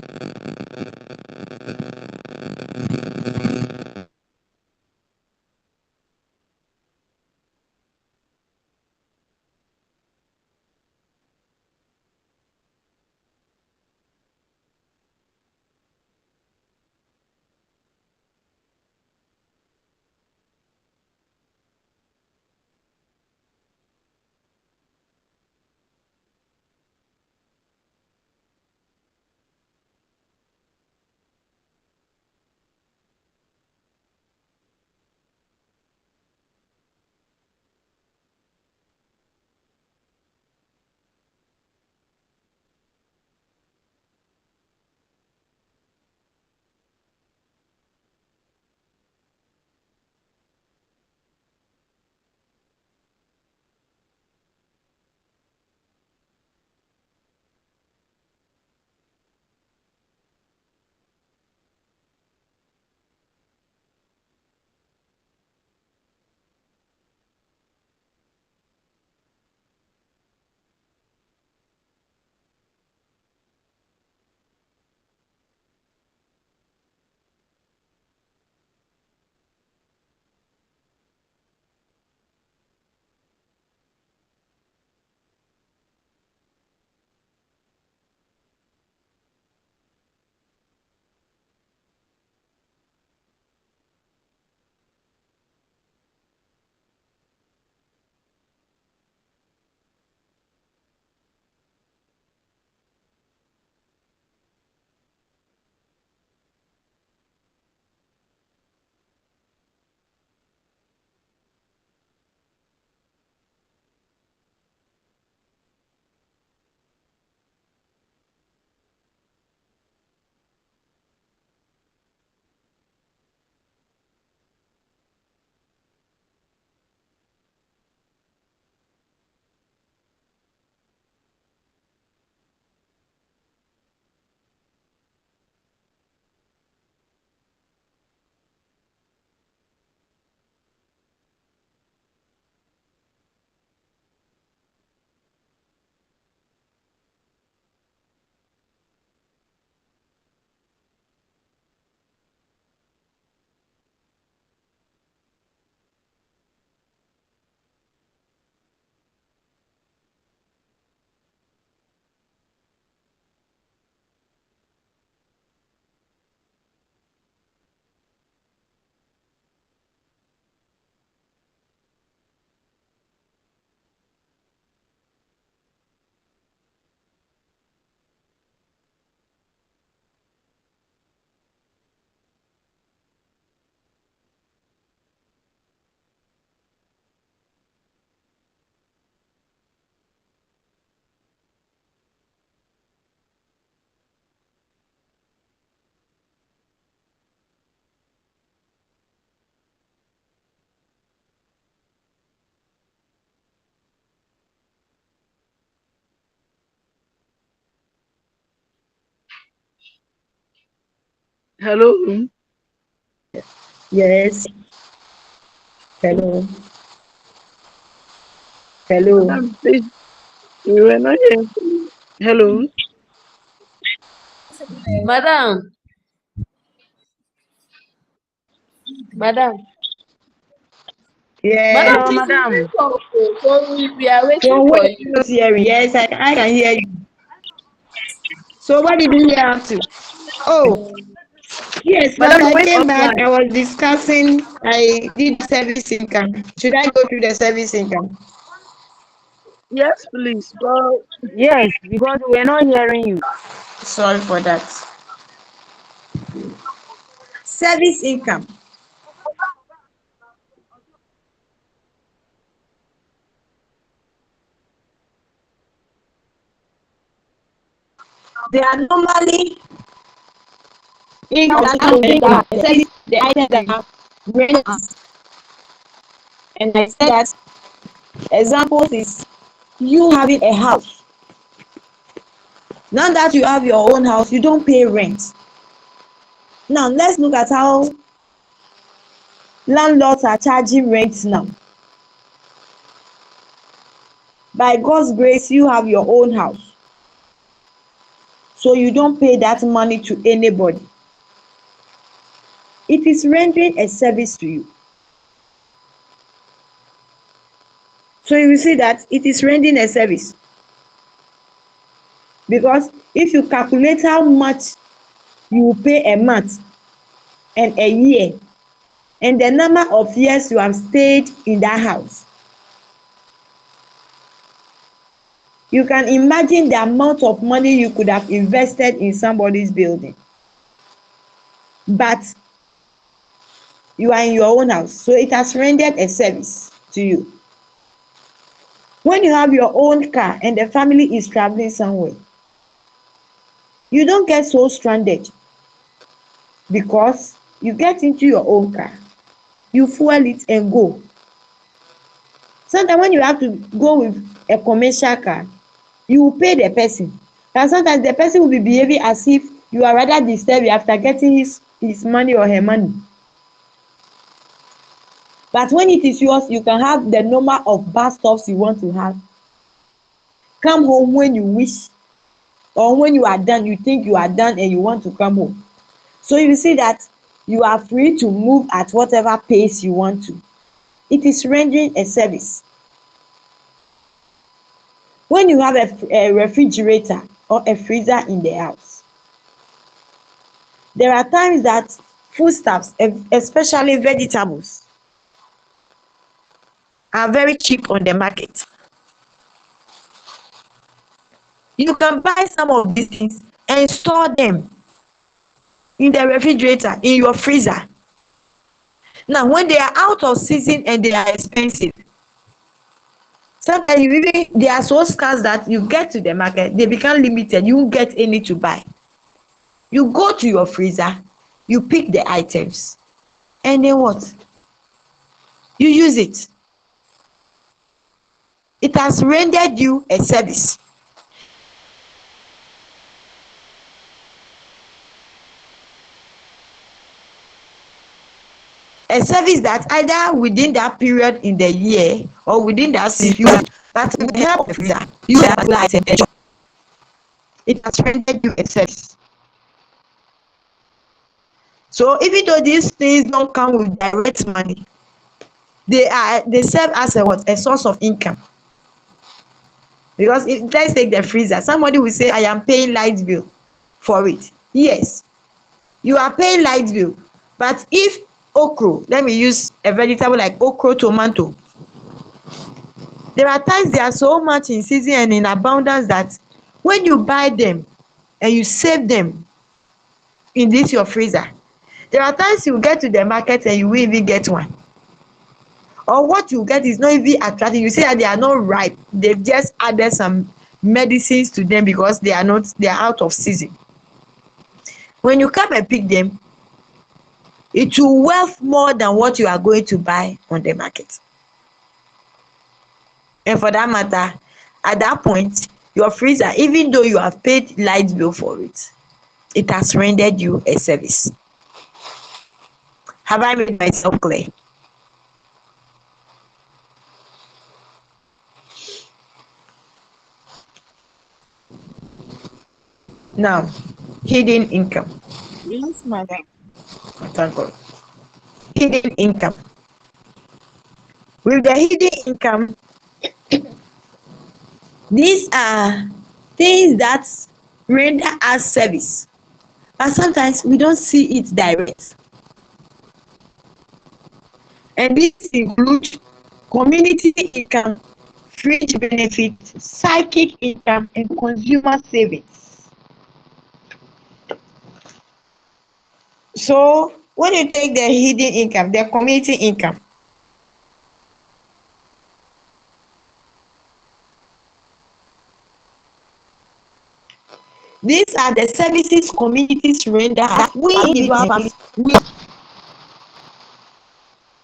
Hello? Yes. Hello. Hello. Madam, please, we were not hearing from you. Hello? Madam, madam, Yes. madam, Hello, please you didn't madam. talk. So we are waiting From where for are you you. not hearing? Yes, I can hear you. So what did you hear up to? Oh, yes, once Madam, you I went came back, offline. I was discussing, I did service income. Should I go through the service income? Yes, please. But yes, because we're not hearing you. Sorry for that. Service income. They are normally income that comes from the service, the items that have rent. And I said that examples is you having a house. Now that you have your own house, you don't pay rent. Now let's look at how landlords are charging rent now. By God's grace, you have your own house. So you don't pay that money to anybody. It is rendering a service to you. So you will see that it is rendering a service. Because if you calculate how much you will pay a month and a year, and the number of years you have stayed in that house, you can imagine the amount of money you could have invested in somebody's building. But you are in your own house, so it has rendered a service to you. When you have your own car and the family is traveling somewhere, you don't get so stranded because you get into your own car, you fuel it and go. Sometimes when you have to go with a commercial car, you will pay the person, and sometimes the person will be behaving as if you are rather disturbed after getting his money or her money. But when it is yours, you can have the number of bus stops you want to have, come home when you wish, or when you are done, you think you are done and you want to come home. So you see that you are free to move at whatever pace you want to. It is rendering a service. When you have a refrigerator or a freezer in the house, there are times that foodstuffs, especially vegetables, are very cheap on the market. You can buy some of these things and store them in the refrigerator, in your freezer. Now, when they are out of season and they are expensive, sometimes they are so scarce that you get to the market, they become limited, you won't get any to buy. You go to your freezer, you pick the items, and then what? You use it. It has rendered you a service. A service that either within that period in the year or within that season, that with the help of the freezer, you have particular item enjoy. It has rendered you a service. So even though these things don't come with direct money, they serve as a source of income. Because if let's take the freezer, somebody will say I am paying light bill for it. Yes, you are paying light bill, but if okra, let me use a vegetable like okra, tomato, there are times they are so much in season and in abundance that when you buy them and you save them in this your freezer, there are times you get to the market and you will even get one, or what you get is not even attractive. You see that they are not ripe, they've just added some medicines to them because they are out of season. When you come and pick them, it will worth more than what you are going to buy on the market. And for that matter, at that point, your freezer, even though you have paid light bill for it, it has rendered you a service. Have I made myself clear? Now, Hidden income. Yes, madam. Thank God. Hidden income. With the hidden income, these are things that render us service, but sometimes we don't see it direct. And these include community income, fringe benefits, psychic income, and consumer savings. So when you take the hidden income, the community income, these are the services communities render that we developers,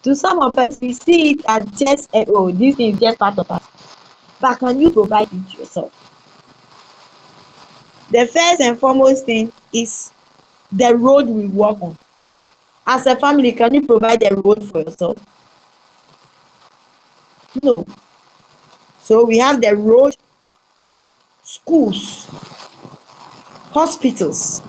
to some of us, we see it as just oh, this is just part of us. But can you provide it yourself? The first and foremost thing is the road we walk on. As a family, can you provide the road for yourself? No. So we have the road, schools, hospitals,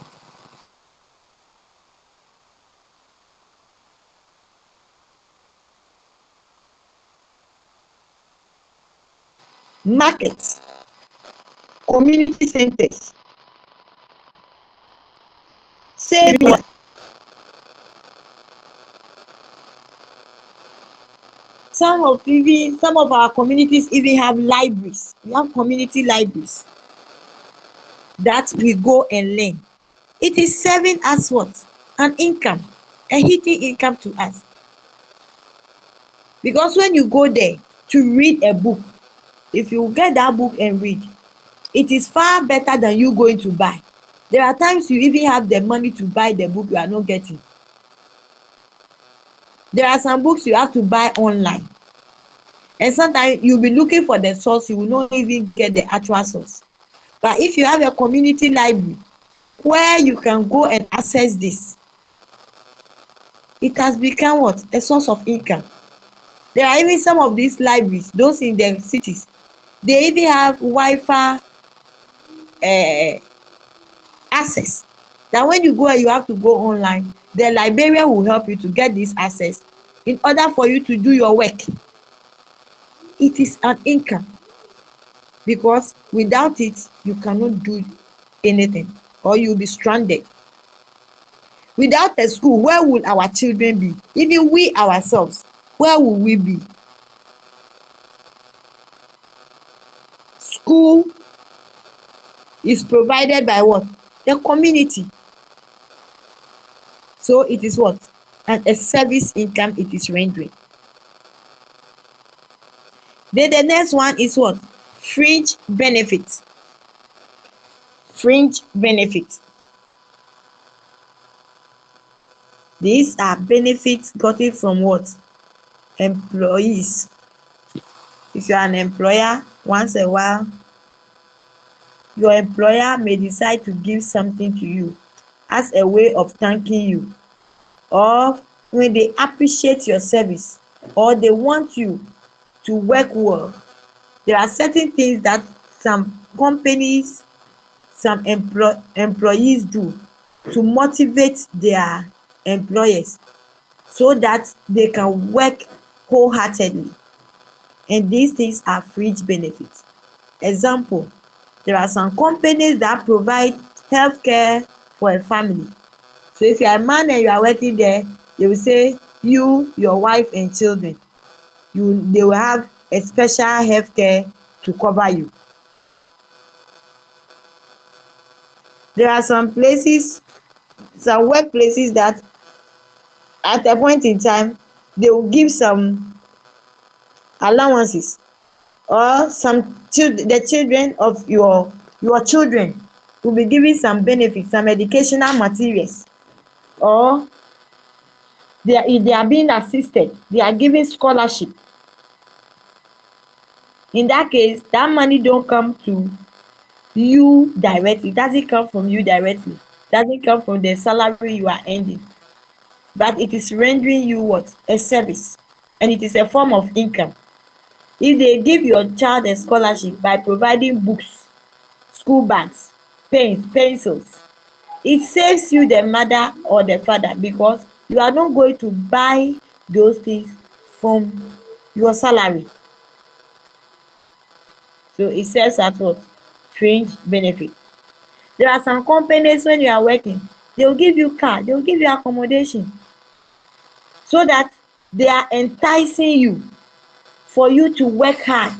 markets, community centers, savings. Some of our communities even have libraries. We have community libraries that we go and learn. It is serving as what? An income, a hidden income to us. Because when you go there to read a book, if you get that book and read, it is far better than you going to buy. There are times you even have the money to buy the book you are not getting. There are some books you have to buy online. And sometimes you'll be looking for the source, you will not even get the actual source. But if you have a community library where you can go and access this, it has become what? A source of income. There are even some of these libraries, those in the cities, they even have Wi-Fi access. That when you go and you have to go online, the librarian will help you to get this access in order for you to do your work. It is an income, because without it, you cannot do anything, or you'll be stranded. Without a school, where will our children be? Even we ourselves, where will we be? School is provided by what? The community. So it is what? And a service income it is rendering. Then the next one is what? Fringe benefits. Fringe benefits. These are benefits gotten from what? Employees. If you are an employer, once a while, your employer may decide to give something to you as a way of thanking you, or when they appreciate your service, or they want you to work well. There are certain things that some companies, some employees do to motivate their employers so that they can work wholeheartedly. And these things are fringe benefits. Example, there are some companies that provide healthcare for a family. So if you are a man and you are working there, they will say you, your wife and children, they will have a special healthcare to cover you. There are some places, some workplaces that at a point in time, they will give some allowances, or the children of your children will be given some benefits, some educational materials, or if they are being assisted, they are given scholarship. In that case, that money don't come to you directly. It doesn't come from you directly. It doesn't come from the salary you are earning. But it is rendering you what? A service. And it is a form of income. If they give your child a scholarship by providing books, school bags, pens, pencils, It saves you the mother or the father because you are not going to buy those things from your salary. So it serves as what? Fringe benefit. There are some companies when you are working, they will give you car, they will give you accommodation, so that they are enticing you for you to work hard.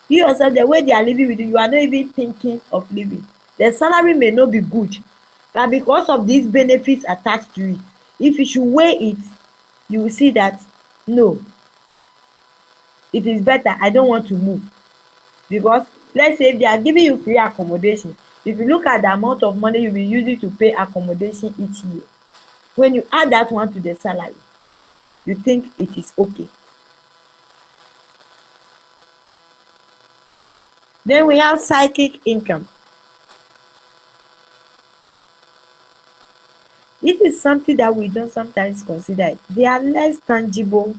You yourself, the way they are living with you, you are not even thinking of living. The salary may not be good, but because of these benefits attached to it, if you should weigh it, you will see that no, it is better. I don't want to move. Because let's say if they are giving you free accommodation, if you look at the amount of money you will be using to pay accommodation each year, when you add that one to the salary, you think it is okay. Then we have psychic income. This is something that we don't sometimes consider. They are less tangible,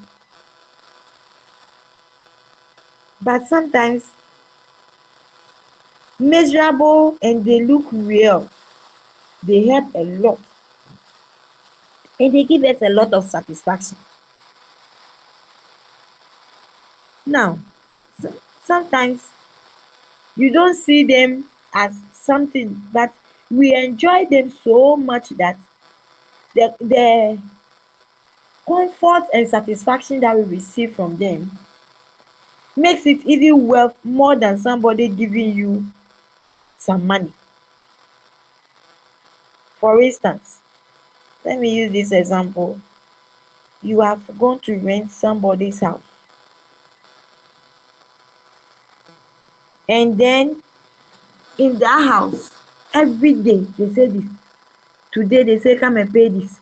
but sometimes measurable, and they look real. They help a lot, and they give us a lot of satisfaction. Now, sometimes you don't see them as something, but we enjoy them so much that the comfort and satisfaction that we receive from them makes it even worth more than somebody giving you some money. For instance, let me use this example. You have gone to rent somebody's house, and then in that house, every day they say this. Today they say come and pay this.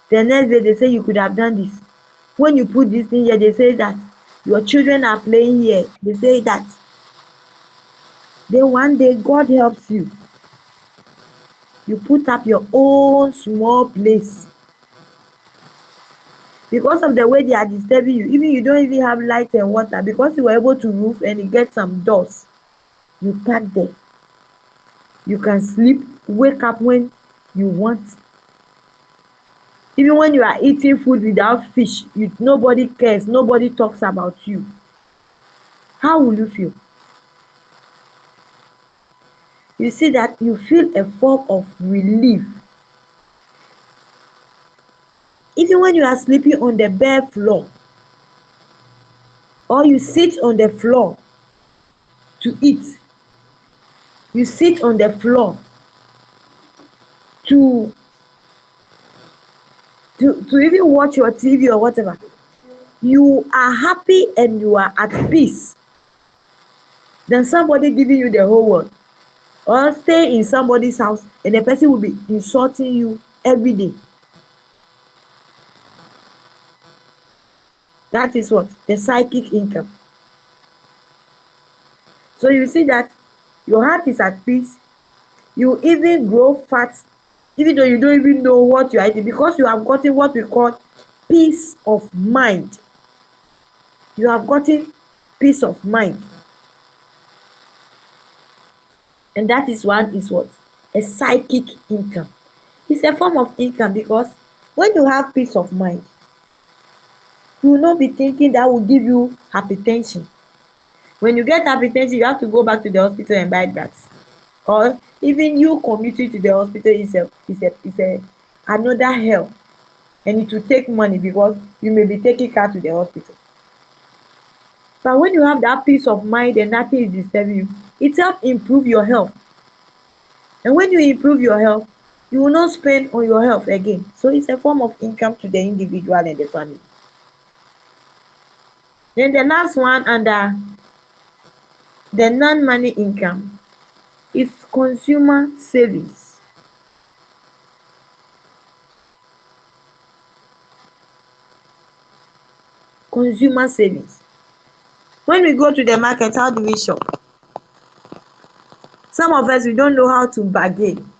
The next day they say you could have done this. When you put this thing here, they say that. Your children are playing here, they say that. Then one day God helps you. You put up your own small place. Because of the way they are disturbing you, even you don't even have light and water, because you were able to roof and you get some doors, you park there. You can sleep, wake up when you want. Even when you are eating food without fish, nobody cares, nobody talks about you. How will you feel? You see that you feel a form of relief. Even when you are sleeping on the bare floor, or you sit on the floor to eat, you sit on the floor to even watch your TV or whatever, you are happy and you are at peace than somebody giving you the whole world, or stay in somebody's house and the person will be insulting you every day. That is what? The psychic income. So you see that your heart is at peace. You even grow fat even though you don't even know what you are eating, because you have gotten what we call peace of mind. You have gotten peace of mind. And that is one is what? A psychic income. It's a form of income because when you have peace of mind, you will not be thinking that will give you hypertension. When you get hypertension, you have to go back to the hospital and buy drugs. Or even you commuting to the hospital is another hell, and it will take money because you may be taking car to the hospital. But when you have that peace of mind and nothing is disturbing you, it helps improve your health. And when you improve your health, you will not spend on your health again. So it's a form of income to the individual and the family. Then the last one under the non-money income is consumer savings. Consumer savings. When we go to the market, how do we shop? Some of us, we don't know how to bargain.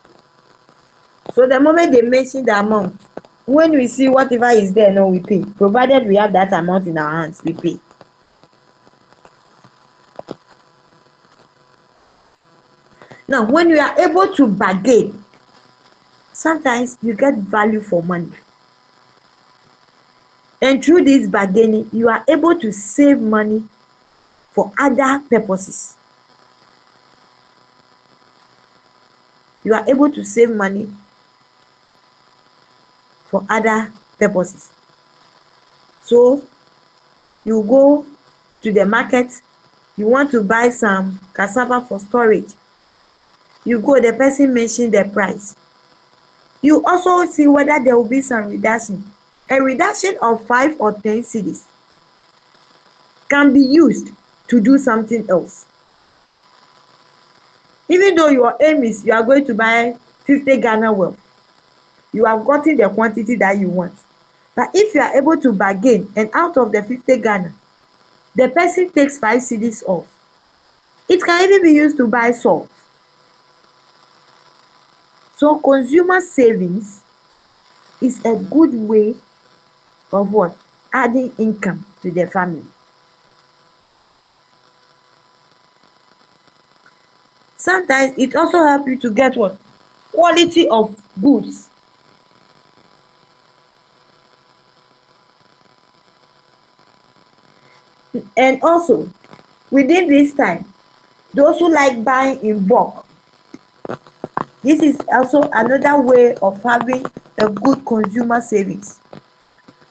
So the moment they mention the amount, when we see whatever is there, no, we pay. Provided we have that amount in our hands, we pay. Now, when you are able to bargain, sometimes you get value for money. And through this bargaining, you are able to save money for other purposes. You are able to save money for other purposes. So you go to the market, you want to buy some cassava for storage. You go, the person mention the price. You also see whether there will be some reduction. A reduction of 5 or 10 cedis can be used to do something else. Even though your aim is you are going to buy 50 Ghana well, you have gotten the quantity that you want. But if you are able to bargain and out of the 50 Ghana, the person takes 5 cedis off, it can even be used to buy salt. So consumer savings is a good way of what? Adding income to the family. Sometimes it also helps you to get what? Quality of goods. And also, within this time, those who like buying in bulk, this is also another way of having a good consumer savings.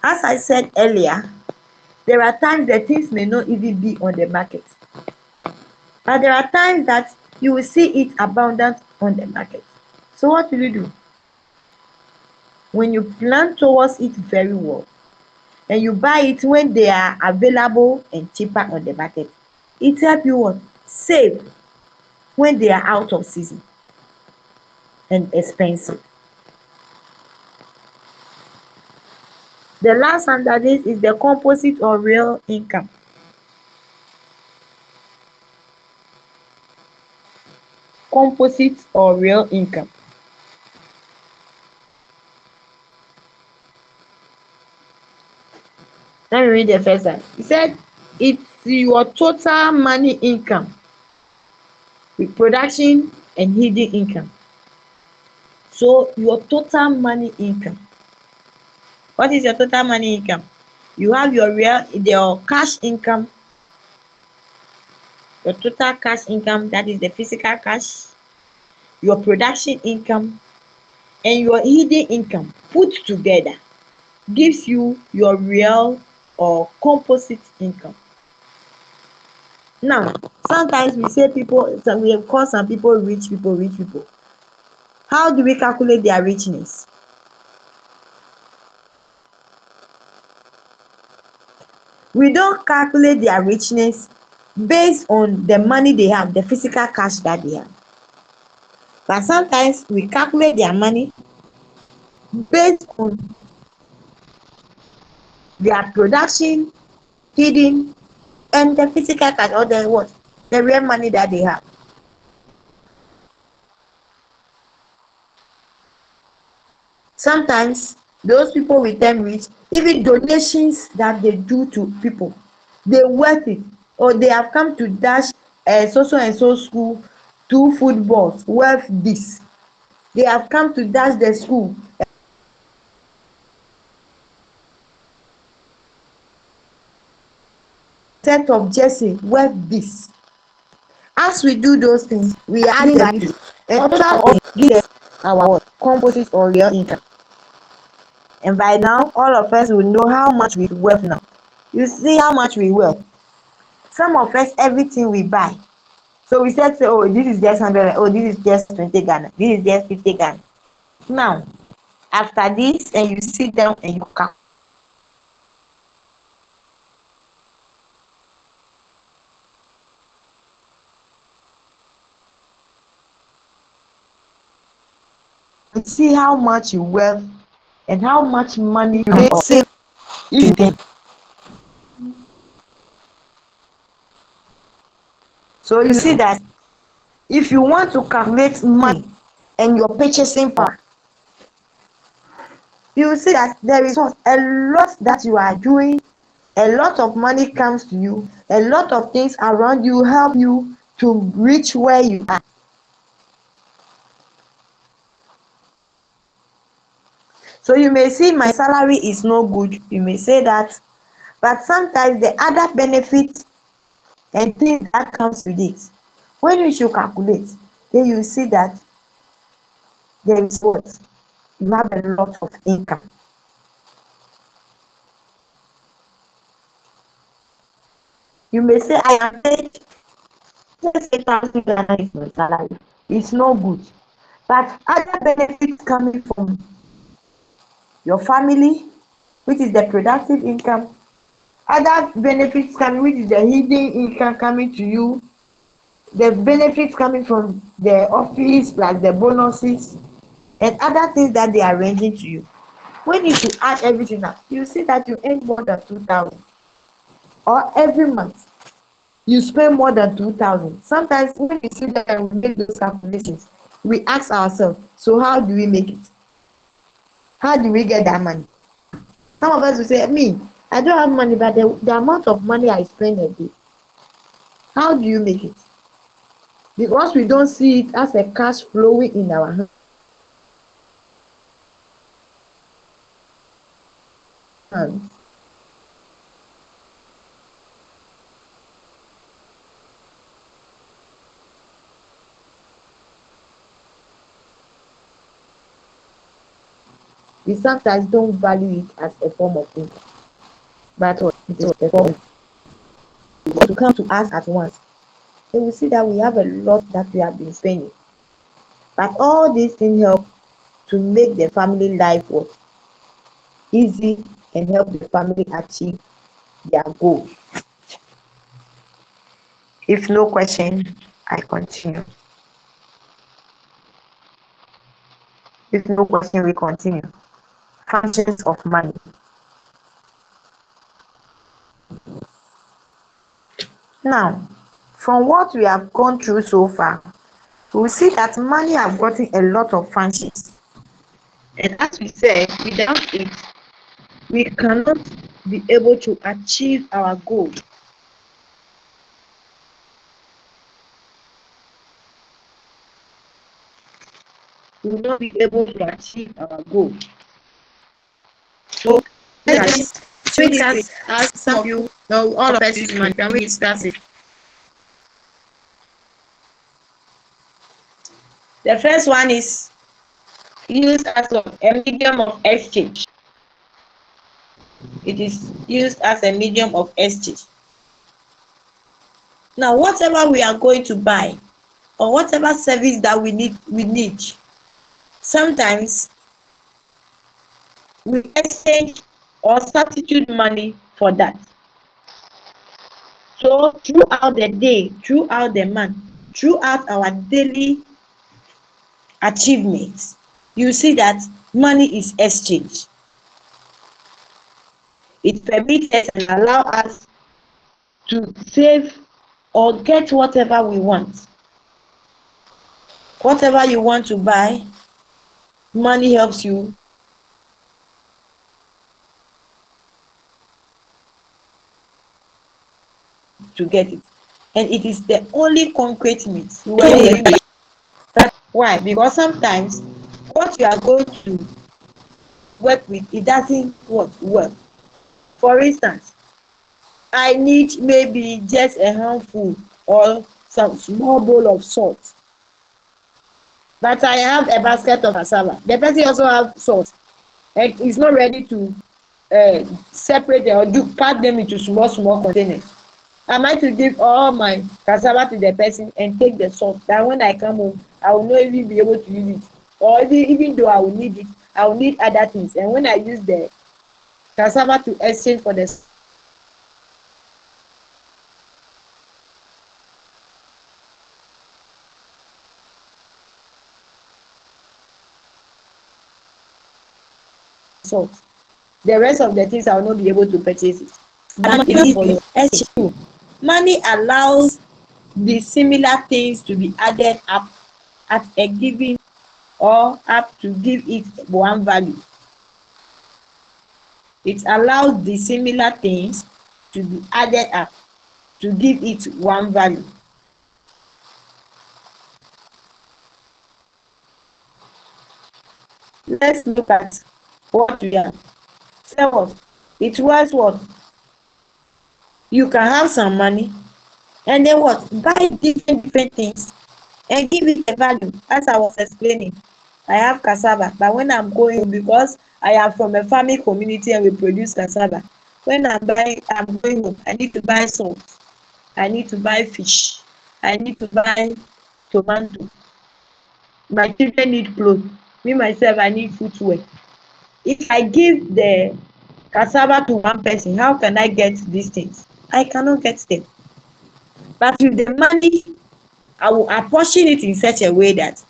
As I said earlier, there are times that things may not even be on the market, but there are times that you will see it abundant on the market. So what will you do? When you plan towards it very well and you buy it when they are available and cheaper on the market, it helps you what? Save when they are out of season and expensive. The last under this is the composite or real income. Composite or real income. Let me read the first one. It said it's your total money income with production and hidden income. So your total money income. What is your total money income? You have your cash income, your total cash income, that is the physical cash, your production income, and your hidden income put together gives you your real or composite income. Now, sometimes we say people, so we call some people rich people, rich people. How do we calculate their richness? We don't calculate their richness based on the money they have, the physical cash that they have. But sometimes we calculate their money based on their production, hidden, and the physical cash or the what? The real money that they have. Sometimes those people with them rich, even donations that they do to people, they worth it. Or they have come to dash so and so school 2 footballs worth this. They have come to dash the school set of jersey worth this. As we do those things, we are adding value and total give us our composite or real income. And by now, all of us will know how much we worth now. You see how much we worth. Some of us, everything we buy. So we said, oh, this is just 100, oh, this is just 20 Ghana, this is just 50 Ghana. Now, after this, and you sit down and you count. You see how much you worth and how much money you may save if you pay. So you see that if you want to calculate money and your purchasing power, you will see that there is a lot that you are doing, a lot of money comes to you, a lot of things around you help you to reach where you are. So you may see my salary is no good, you may say that, but sometimes the other benefits and things that comes with it, when you should calculate, then you see that there is what? You have a lot of income. You may say, I am paid, let's say 1,000 Ghana is my salary. It's no good. But other benefits coming from your family, which is the productive income, other benefits coming, which is the hidden income coming to you, the benefits coming from the office, like the bonuses, and other things that they are arranging to you. When you should add everything up, you see that you earn more than 2,000. Or every month, you spend more than 2,000. Sometimes when we sit there and we make those calculations, we ask ourselves, so how do we make it? How do we get that money? Some of us will say, me, I don't have money, but the amount of money I spend a day, how do you make it? Because we don't see it as a cash flowing in our hands. We sometimes don't value it as a form of income, but it is a form to come to us at once. And we see that we have a lot that we have been spending. But all these things help to make the family life work easy and help the family achieve their goal. If no question, I continue. If no question, we continue. Functions of money. Now, from what we have gone through so far, we will see that money have gotten a lot of functions. And as we said, without it, we cannot be able to achieve our goal. We will not be able to achieve our goal. So let's discuss as some of you know, all of us use money. Can we discuss it? The first one is used as a medium of exchange. It is used as a medium of exchange. Now, whatever we are going to buy or whatever service that we need, sometimes we exchange or substitute money for that. So throughout the day, throughout the month, throughout our daily achievements, you see that money is exchanged. It permits us and allow us to save or get whatever we want. Whatever you want to buy, money helps you to get it. And it is the only concrete means. That's why, because sometimes what you are going to work with, it doesn't work. For instance, I need maybe just a handful or some small bowl of salt, but I have a basket of cassava. The person also have salt and is not ready to separate them or cut them into small containers. Am I to give all my cassava to the person and take the salt, that when I come home I will not even be able to use it, or even though I will need it, I will need other things, and when I use the cassava to exchange for the salt, the rest of the things I will not be able to purchase it. Money allows the similar things to be added up at a given or up to give it one value. It allows the similar things to be added up to give it one value. Let's look at what we have. Say what? It was what? You can have some money and then what? Buy different things and give it a value. As I was explaining, I have cassava, but when I'm going, because I am from a farming community and we produce cassava, when I'm going home, I need to buy salt, I need to buy fish, I need to buy tomato. My children need clothes. Me myself, I need footwear. If I give the cassava to one person, how can I get these things? I cannot get them. But with the money, I will apportion it in such a way that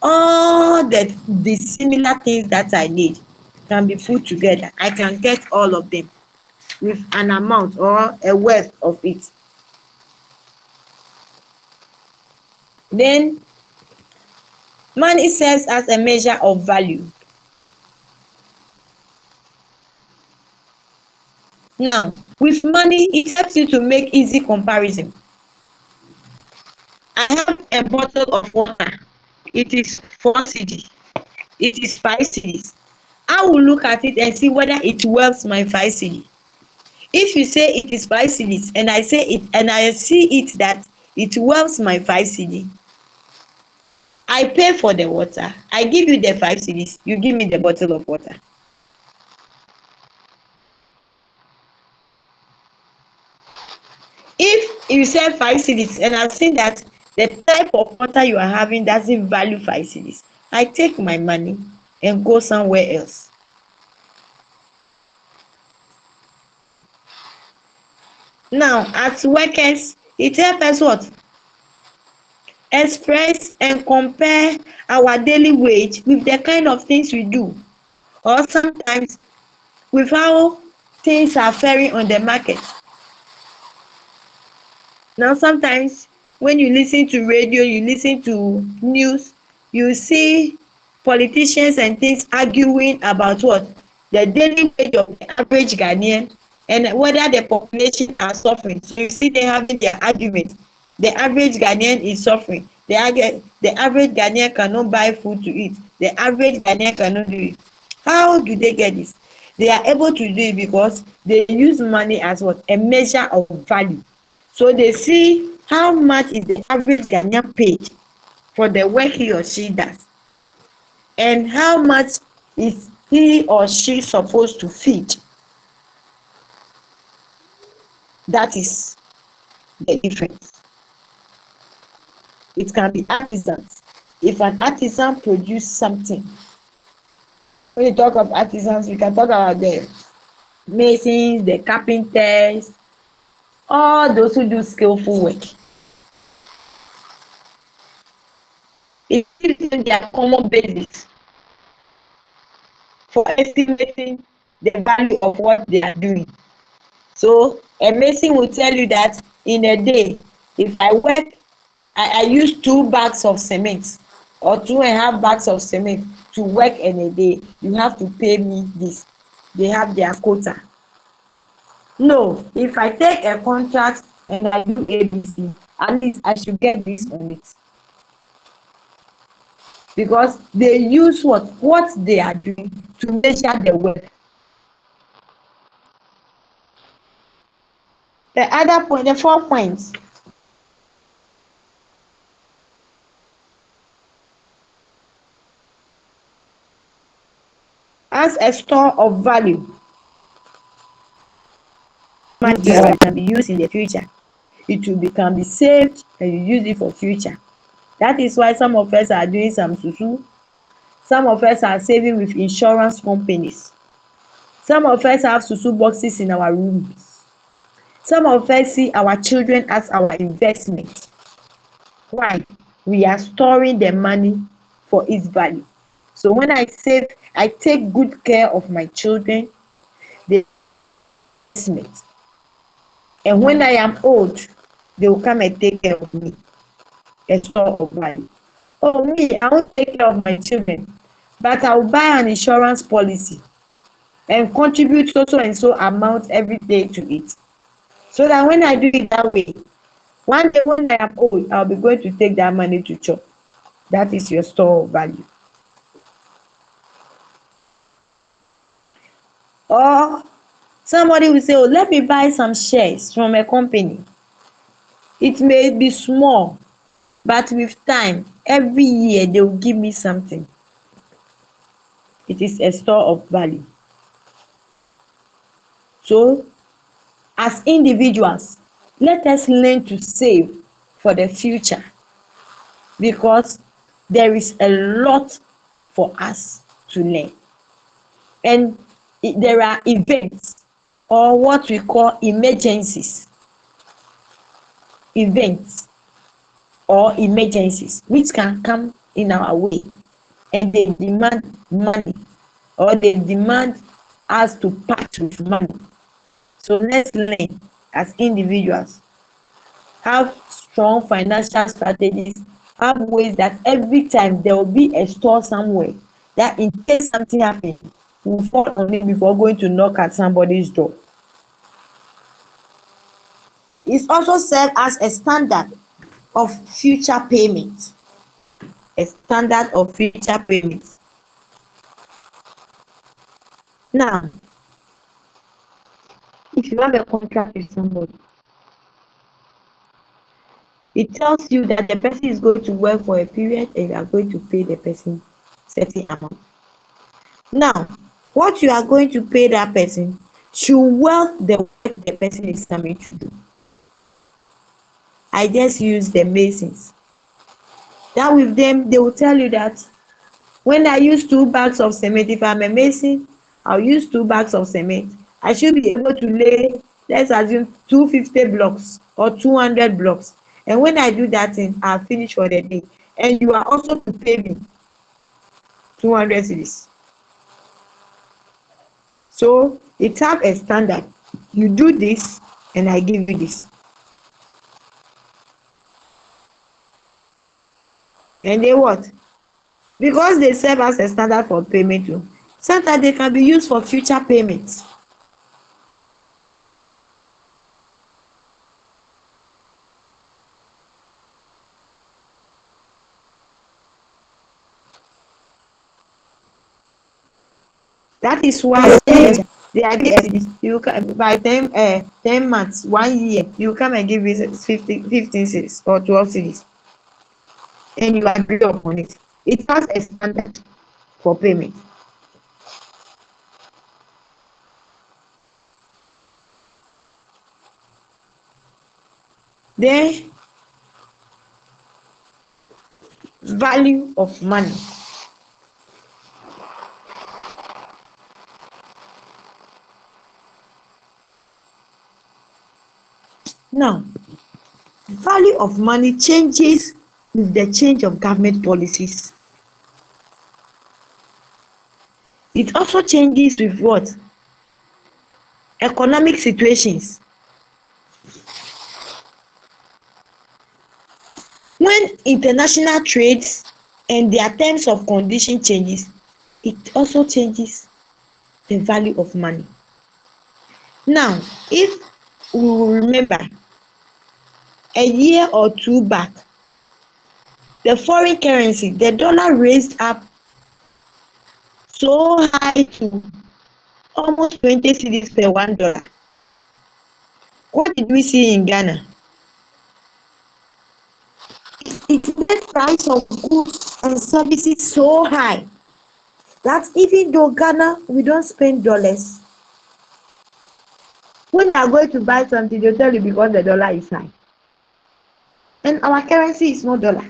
all the similar things that I need can be put together. I can get all of them with an amount or a worth of it. Then money serves as a measure of value. Now, with money, it helps you to make easy comparison. I have a bottle of water. It is 4 cedi. It is 5 cedis. I will look at it and see whether it worth my 5 cedi. If you say it is 5 cedis and I say it and I see it that it worth my 5 cedi, I pay for the water. I give you the 5 cedis. You give me the bottle of water. If you sell 5 cedis and I've seen that the type of water you are having doesn't value 5 cedis, I take my money and go somewhere else. Now, as workers, it helps us what? Express and compare our daily wage with the kind of things we do, or sometimes with how things are faring on the market. Now, sometimes when you listen to radio, you listen to news, you see politicians and things arguing about what? The daily wage of the average Ghanaian and whether the population are suffering. So you see them having their argument. The average Ghanaian is suffering. The average Ghanaian cannot buy food to eat. The average Ghanaian cannot do it. How do they get this? They are able to do it because they use money as what? A measure of value. So they see how much is the average Ghanaian paid for the work he or she does, and how much is he or she supposed to feed. That is the difference. It can be artisans. If an artisan produce something, when you talk of artisans, we can talk about the masons, the carpenters, all those who do skillful work. It gives them their common basis for estimating the value of what they are doing. So a mason will tell you that in a day, if I work, I use 2 bags of cement or 2.5 bags of cement to work in a day, you have to pay me this. They have their quota. No, if I take a contract and I do ABC, at least I should get this on it. Because they use what they are doing to measure the work. The other point, the 4 points. As a store of value, money can be used in the future. Can be saved and you use it for future. That is why some of us are doing some susu. Some of us are saving with insurance companies. Some of us have susu boxes in our rooms. Some of us see our children as our investment. Why? We are storing the money for its value. So when I save, I take good care of my children, the investment. And when I am old, they will come and take care of me. A store of value. Oh, me, I won't take care of my children, but I will buy an insurance policy and contribute so and so amount every day to it. So that when I do it that way, one day when I am old, I'll be going to take that money to chop. That is your store of value. Or somebody will say, oh, let me buy some shares from a company. It may be small, but with time, every year they will give me something. It is a store of value. So, as individuals, let us learn to save for the future, because there is a lot for us to learn. And there are events, or what we call emergencies, events or emergencies which can come in our way, and they demand money, or they demand us to part with money. So let's learn as individuals, have strong financial strategies, have ways that every time there will be a store somewhere that in case something happens, we'll fall on it before going to knock at somebody's door. It also serves as a standard of future payment. A standard of future payment. Now, if you have a contract with somebody, it tells you that the person is going to work for a period and you are going to pay the person certain amount. Now, what you are going to pay that person should worth the work the person is coming to do. I just use the masons. That with them, they will tell you that when I use 2 bags of cement, if I'm a mason, I'll use 2 bags of cement. I should be able to lay, let's assume 250 blocks or 200 blocks. And when I do that thing, I'll finish for the day. And you are also to pay me 200 cedis. So it have a standard. You do this and I give you this. And they what? Because they serve as a standard for payment too, sometimes they can be used for future payments. That is why the idea is you can by 10 months, 1 year, you come and give me 15 cities or 12 cities, and you agree upon it. It has a standard for payment. The value of money. Now, value of money changes with the change of government policies. It also changes with what? Economic situations. When international trades and their terms of condition changes, it also changes the value of money. Now, if we will remember a year or two back, the foreign currency, the dollar raised up so high to almost 20 cedis per $1. What did we see in Ghana? It made price of goods and services so high that even though Ghana, we don't spend dollars, when you are going to buy something, they'll tell you because the dollar is high. And our currency is not dollar.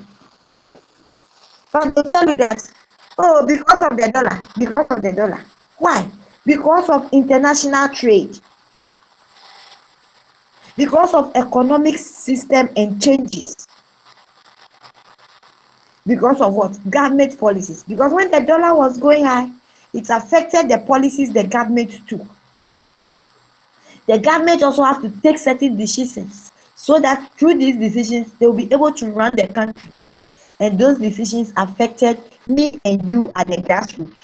But they'll tell you that, oh, because of the dollar, because of the dollar. Why? Because of international trade. Because of economic system and changes. Because of what? Government policies. Because when the dollar was going high, it affected the policies the government took. The government also have to take certain decisions so that through these decisions, they will be able to run the country. And those decisions affected me and you at the grassroots.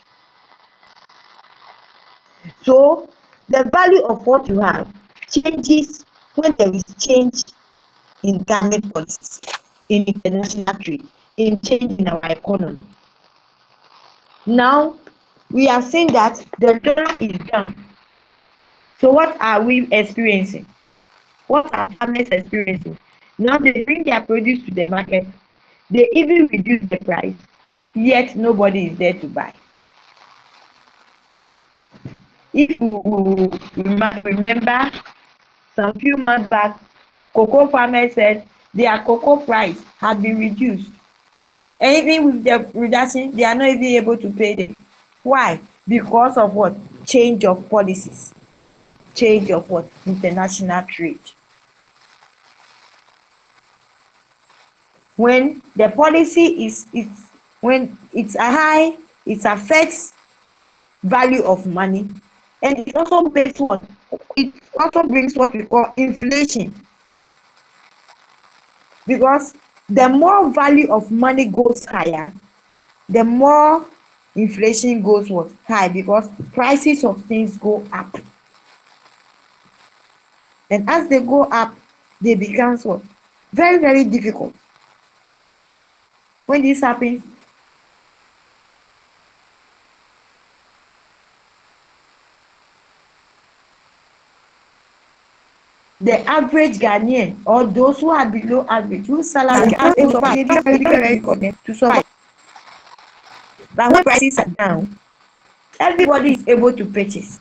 So the value of what you have changes when there is change in government policies, in international trade, in change in our economy. Now we are saying that the dollar is down. So what are we experiencing? What are farmers experiencing? Now they bring their produce to the market, they even reduce the price, yet nobody is there to buy. If we remember some few months back, cocoa farmers said their cocoa price had been reduced. And even with the reduction, they are not even able to pay them. Why? Because of what? Change of policies. Change of what? International trade. When the policy is when it's a high, it affects value of money, and it also makes what? It also brings what we call inflation, because the more value of money goes higher, the more inflation goes what? High, because prices of things go up. And as they go up, they become what? Very, very difficult. When this happens, the average Ghanaian or those who are below average, whose salary are able to become very, very difficult for them to survive. But when prices are down, everybody is able to purchase.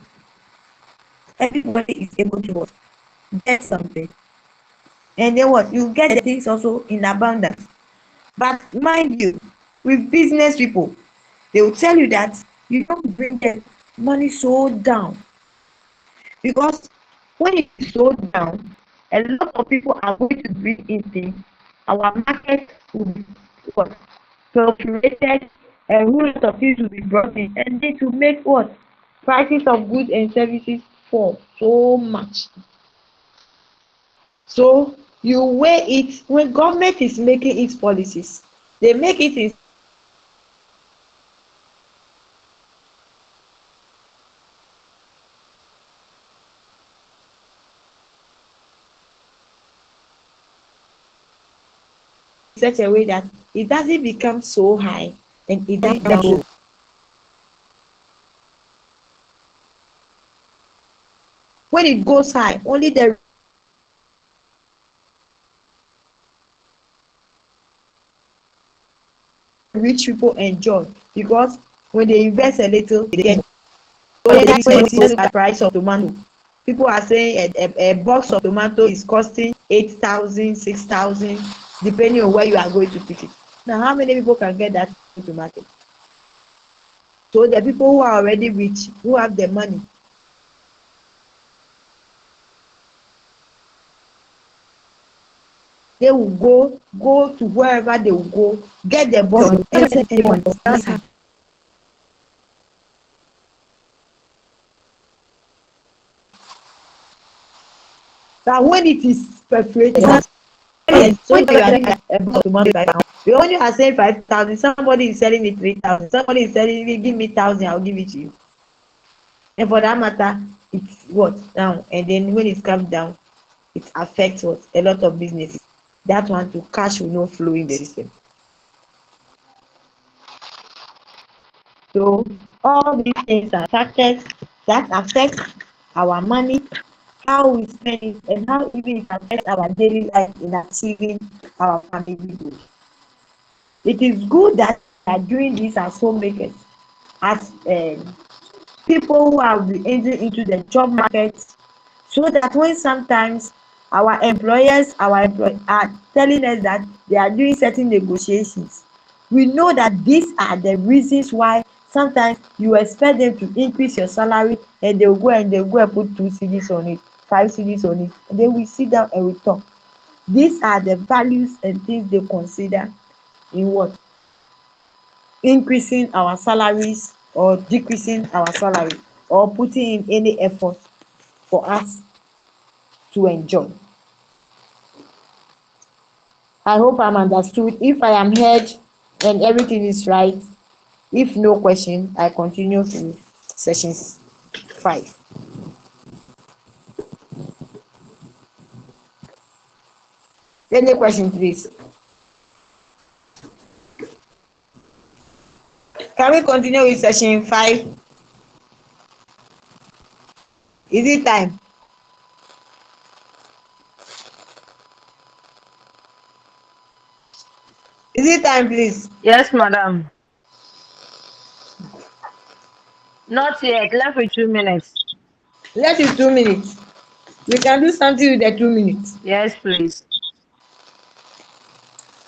Everybody is able to what? Get something. And then what? You get the things also in abundance. But mind you, with business people, they will tell you that you don't bring the money so down, because when it is so down, a lot of people are going to bring in things. Our market will be what? Saturated, and a lot of things will be brought in, and this will make what? Prices of goods and services fall so much. So you weigh it when government is making its policies. They make it in such a way that it doesn't become so high and it doesn't become low. When it goes high, only the rich people enjoy, because when they invest a little, they get. So let's look at the price of tomato. People are saying a box of tomato is costing 8,000, 6,000, depending on where you are going to pick it. Now, how many people can get that to market? So the people who are already rich, who have the money, they will go to wherever they will go, get the box and sell anyone. That's how. That when it is perforated, so if you are selling a box of tomato 5 pounds, you only are saying 5,000. Somebody is selling it 3,000. Somebody is selling it, give me 1,000, I'll give it to you. And for that matter, it's what down, and then when it comes down, it affects what? A lot of businesses. That one to cash will not flow in the system. So all these things are factors that affect our money, how we spend it, and how even it affects our daily life in achieving our family goals. It is good that we are doing this as homemakers, as people who have been entering into the job market, so that when sometimes our employers are telling us that they are doing certain negotiations, we know that these are the reasons why sometimes you expect them to increase your salary, and they will go and put 2 cedis on it, 5 cedis on it, and then we sit down and we talk. These are the values and things they consider in what? Increasing our salaries or decreasing our salary, or putting in any effort for us to enjoy. I hope I'm understood. If I am heard and everything is right, if no question, I continue to session 5. Any question, please? Can we continue with session 5? Is it time? Is it time, please? Yes, madam. Not yet. Left with 2 minutes. Left with 2 minutes. We can do something with the 2 minutes. Yes, please.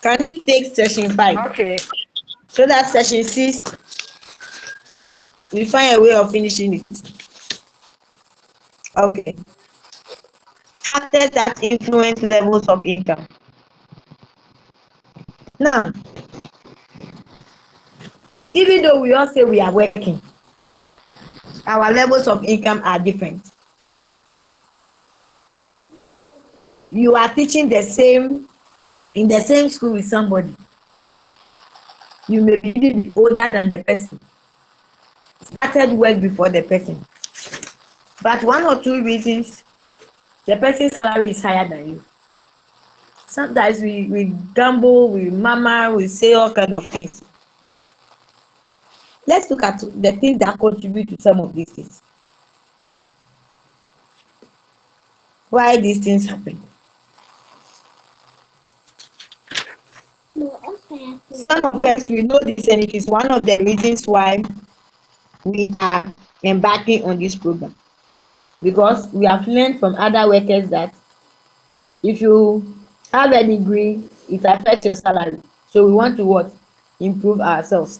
Can you take session 5? Okay. So that session 6, we find a way of finishing it. Okay. Factors that influence levels of income. Now, even though we all say we are working, our levels of income are different. You are teaching in the same school with somebody. You may be older than the person, started work before the person, but 1 or 2 reasons the person's salary is higher than you. Sometimes we gamble, we mama, we say all kind of things. Let's look at the things that contribute to some of these things. Why these things happen? Some of us, we know this, and it is one of the reasons why we are embarking on this program, because we have learned from other workers that if you have a degree, it affects your salary. So we want to what? Improve ourselves.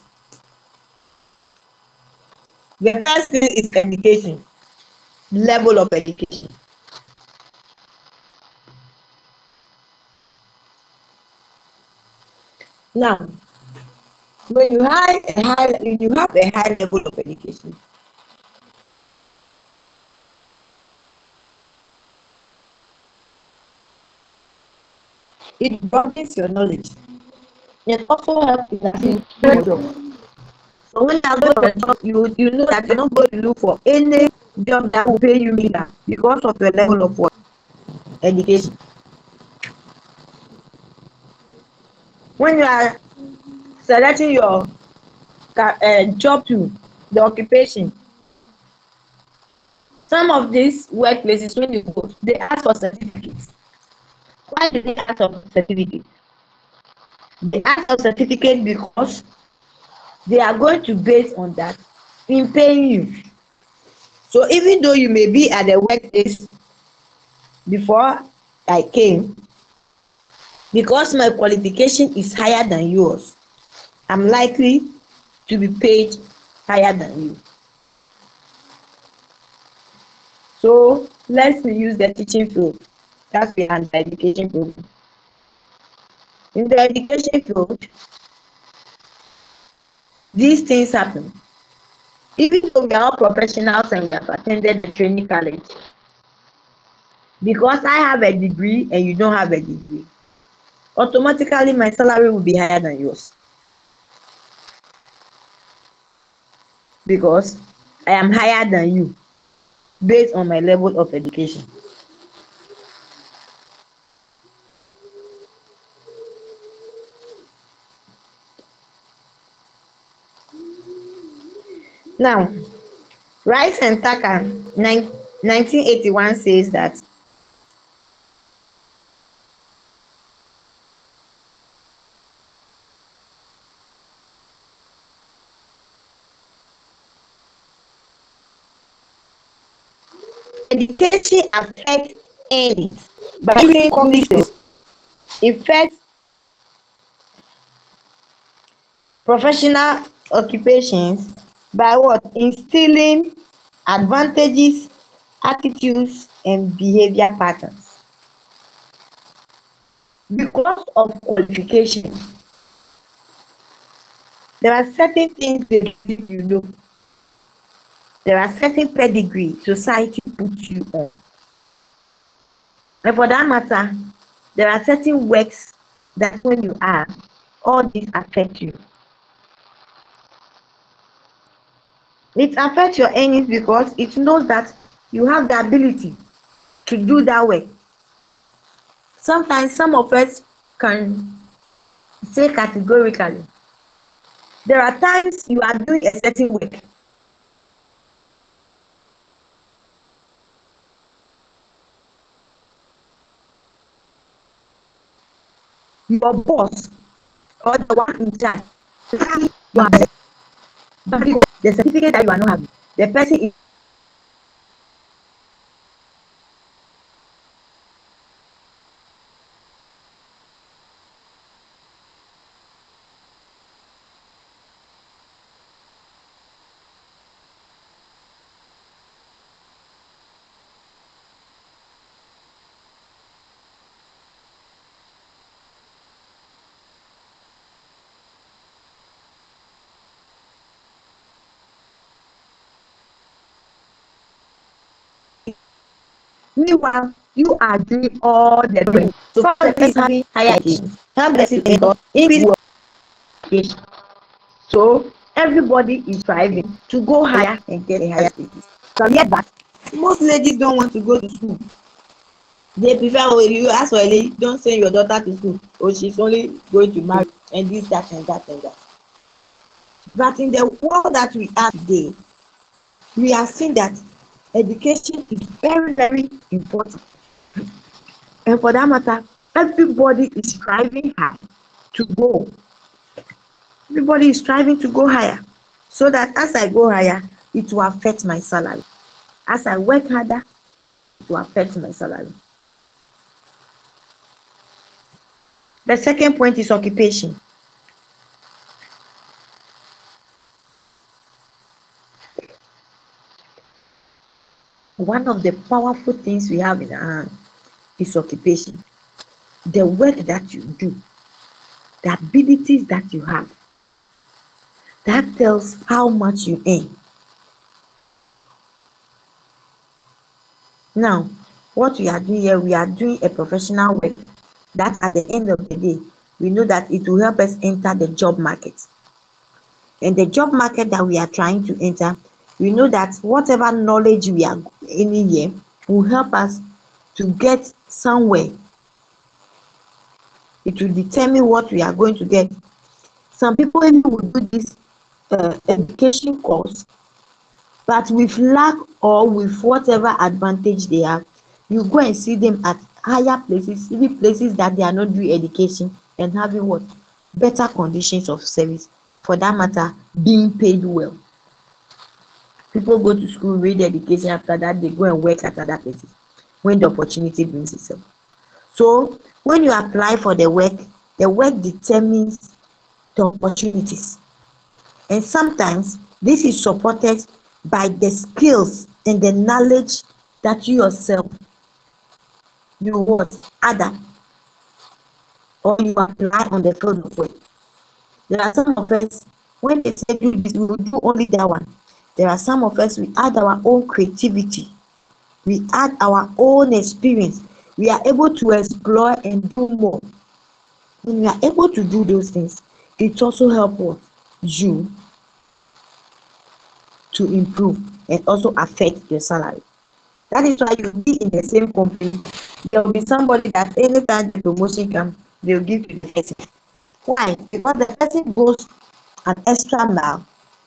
The first thing is education, level of education. Now, when you have a high level of education, it broadens your knowledge. It also helps in achieving your job. So when you are going to job, you know that you're not going to look for any job that will pay you more because of your level of what? Education. When you are selecting your job to the occupation, some of these workplaces, when you go, they ask for certificates. Why do they ask for certificates? They ask for certificate because they are going to base on that in paying you. So even though you may be at the workplace before I came, because my qualification is higher than yours, I'm likely to be paid higher than you. So let's use the teaching field. That's the education program. In the education field, these things happen. Even though we are all professionals and we have attended the training college, because I have a degree and you don't have a degree, automatically my salary will be higher than yours. Because I am higher than you based on my level of education. Now, Rice and Tucker, 1981 says that education affects earnings by giving cognitive affects professional occupations by what? Instilling advantages, attitudes, and behavior patterns. Because of qualification, there are certain things that you know. There are certain pedigree society puts you on. And for that matter, there are certain works that when you are, all these affect you. It affects your earnings because it knows that you have the ability to do that work. Sometimes some of us can say categorically, there are times you are doing a certain work. your boss or the one in charge you are the certificate that you are not having, the person is meanwhile you are doing all the doing. So far the person is having higher education, help the system increase education. So everybody is striving to go higher and get a higher status. So yet that most ladies don't want to go to school. They prefer, oh, if you ask for a lady, don't send your daughter to school, or she's only going to marry and this, that, and that, and that. But in the world that we are today, we are seeing that education is very, very important. And for that matter, everybody is striving hard to go. Everybody is striving to go higher. So that as I go higher, it will affect my salary. As I work harder, it will affect my salary. The second point is occupation. One of the powerful things we have in our hand is occupation. The work that you do, the abilities that you have, that tells how much you earn. Now, what we are doing here, we are doing a professional work that at the end of the day, we know that it will help us enter the job market. And the job market that we are trying to enter, we know that whatever knowledge we are in here will help us to get somewhere. It will determine what we are going to get. Some people even will do this education course, but with lack or with whatever advantage they have, you go and see them at higher places, even places that they are not doing education and having what? Better conditions of service. For that matter, being paid well. People go to school, read education, after that they go and work at other places when the opportunity brings itself. So when you apply for the work determines the opportunities. And sometimes this is supported by the skills and the knowledge that you yourself other or you apply on the field of work. There are some of us, when they say do this, we will do only that one. There are some of us, we add our own creativity, we add our own experience, we are able to explore and do more. When we are able to do those things, it also helps you to improve and also affect your salary. That is why you'll be in the same company. There will be somebody that anytime the promotion comes, they'll give you the person. Why? Because the person goes an extra mile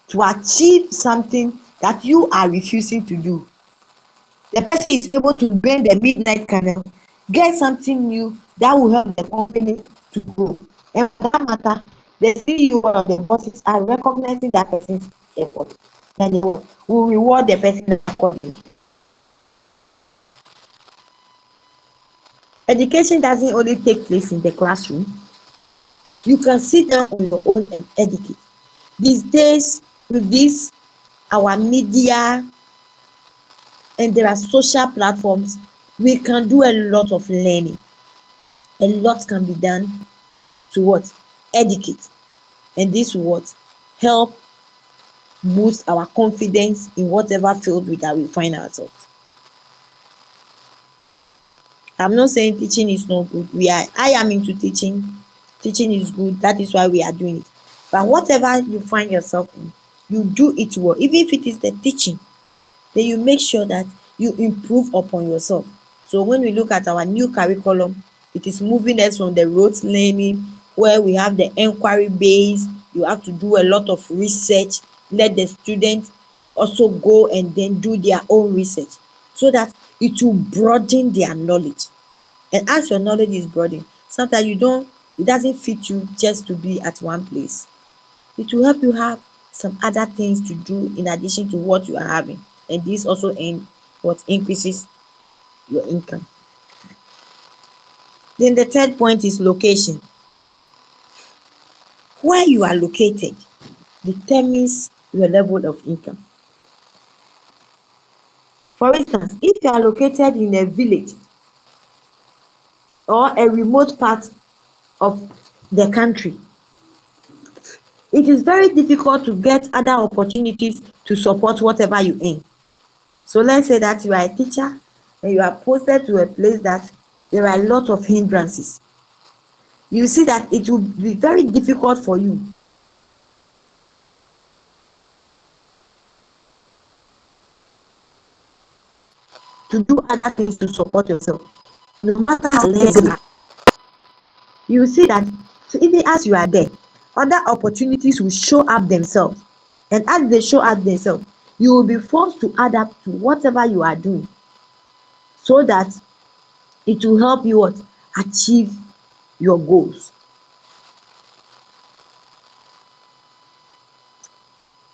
to achieve something that you are refusing to do. The person is able to bend the midnight canal, get something new that will help the company to grow. And for that matter, the CEO or the bosses are recognizing that person's effort. And they will reward the person accordingly. Education doesn't only take place in the classroom. You can sit down on your own and educate. These days, with this, our media, and there are social platforms, we can do a lot of learning. A lot can be done to what? Educate. And this will what? Help boost our confidence in whatever field that we find ourselves. I'm not saying teaching is not good. I am into teaching. Teaching is good. That is why we are doing it. But whatever you find yourself in, you do it well. Even if it is the teaching, then you make sure that you improve upon yourself. So when we look at our new curriculum, it is moving us from the rote learning where we have the inquiry base. You have to do a lot of research. Let the students also go and then do their own research so that it will broaden their knowledge. And as your knowledge is broadened, sometimes you don't It doesn't fit you just to be at one place. It will help you have some other things to do in addition to what you are having, and this also increases your income. Then the third point is location. Where you are located determines your level of income. For instance, if you are located in a village or a remote part of the country, it is very difficult to get other opportunities to support whatever you earn. So let's say that you are a teacher and you are posted to a place that there are a lot of hindrances. You see that it will be very difficult for you to do other things to support yourself, no matter how less you are. You see that, so even as you are there, other opportunities will show up themselves, and as they show up themselves, you will be forced to adapt to whatever you are doing, so that it will help you achieve your goals.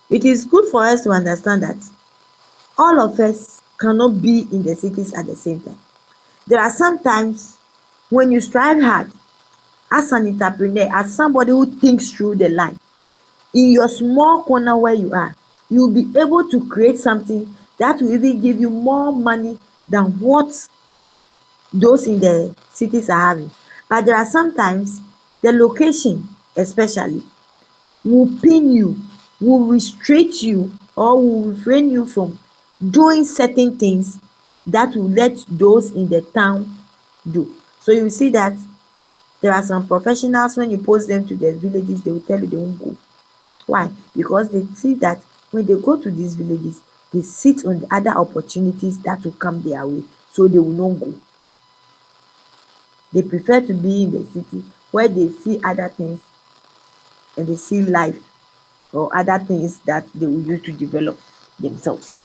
It is good for us to understand that all of us cannot be in the cities at the same time. There are sometimes when you strive hard as an entrepreneur, as somebody who thinks through the line, in your small corner where you are, you'll be able to create something that will even give you more money than what those in the cities are having. But there are sometimes the location especially will pin you, will restrict you, or will refrain you from doing certain things that will let those in the town do. So you see that there are some professionals, when you post them to the villages, they will tell you they won't go. Why? Because they see that when they go to these villages, they sit on the other opportunities that will come their way, so they will not go. They prefer to be in the city where they see other things and they see life or other things that they will use to develop themselves.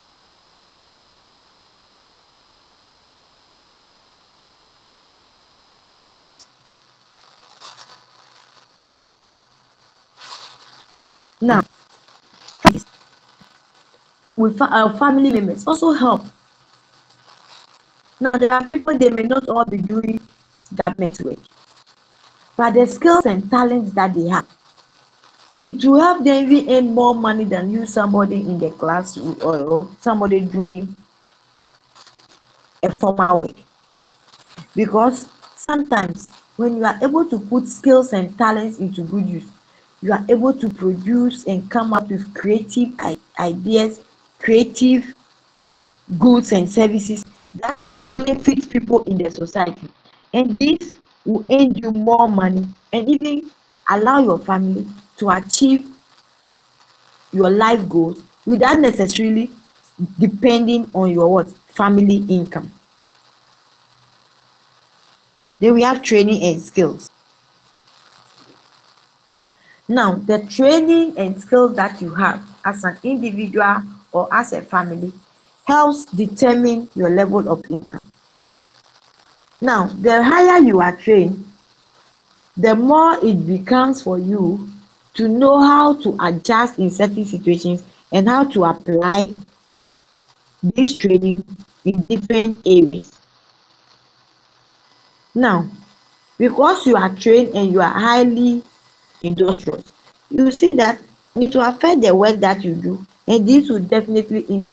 Now, with our family members also help. Now, there are people, they may not all be doing government work, but the skills and talents that they have, to help them even earn more money than you, somebody in the class or somebody doing a formal work. Because sometimes when you are able to put skills and talents into good use, you are able to produce and come up with creative ideas, creative goods and services that benefit people in the society, and this will earn you more money and even allow your family to achieve your life goals without necessarily depending on your family income. Then we have training and skills. Now, the training and skills that you have as an individual or as a family helps determine your level of income. Now, the higher you are trained, the more it becomes for you to know how to adjust in certain situations and how to apply this training in different areas. Now, because you are trained and you are highly industrious, you see that it will affect the work that you do, and this will definitely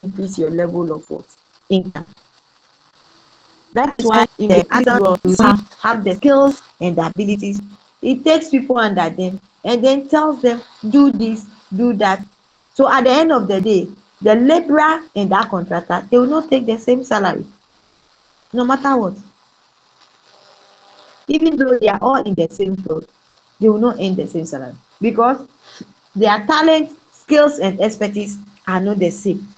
increase your level of income. That's why in the adult world you have the skills and the abilities. It takes people under them and then tells them do this, do that. So at the end of the day, the laborer and that contractor, they will not take the same salary, no matter what. Even though they are all in the same field, they will not earn the same salary because their talent, skills, and expertise are not the same.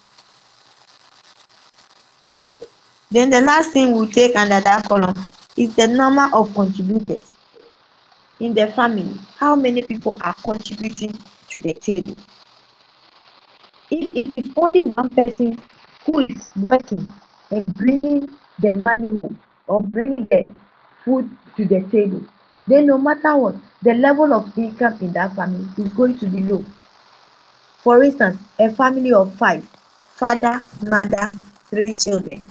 Then the last thing we'll take under that column is the number of contributors in the family. How many people are contributing to the table? if it is only one person who is working and bringing the money home or bringing the food to the table, then no matter what, the level of income in that family is going to be low. For instance, a family of 5, father, mother, 3 children,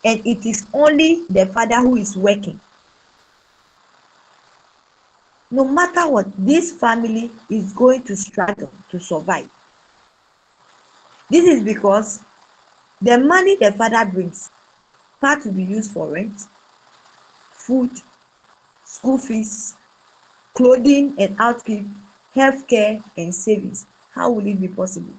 and it is only the father who is working. No matter what, this family is going to struggle to survive. This is because the money the father brings, part will be used for rent, food, school fees, clothing and outkeep, healthcare and savings. How will it be possible?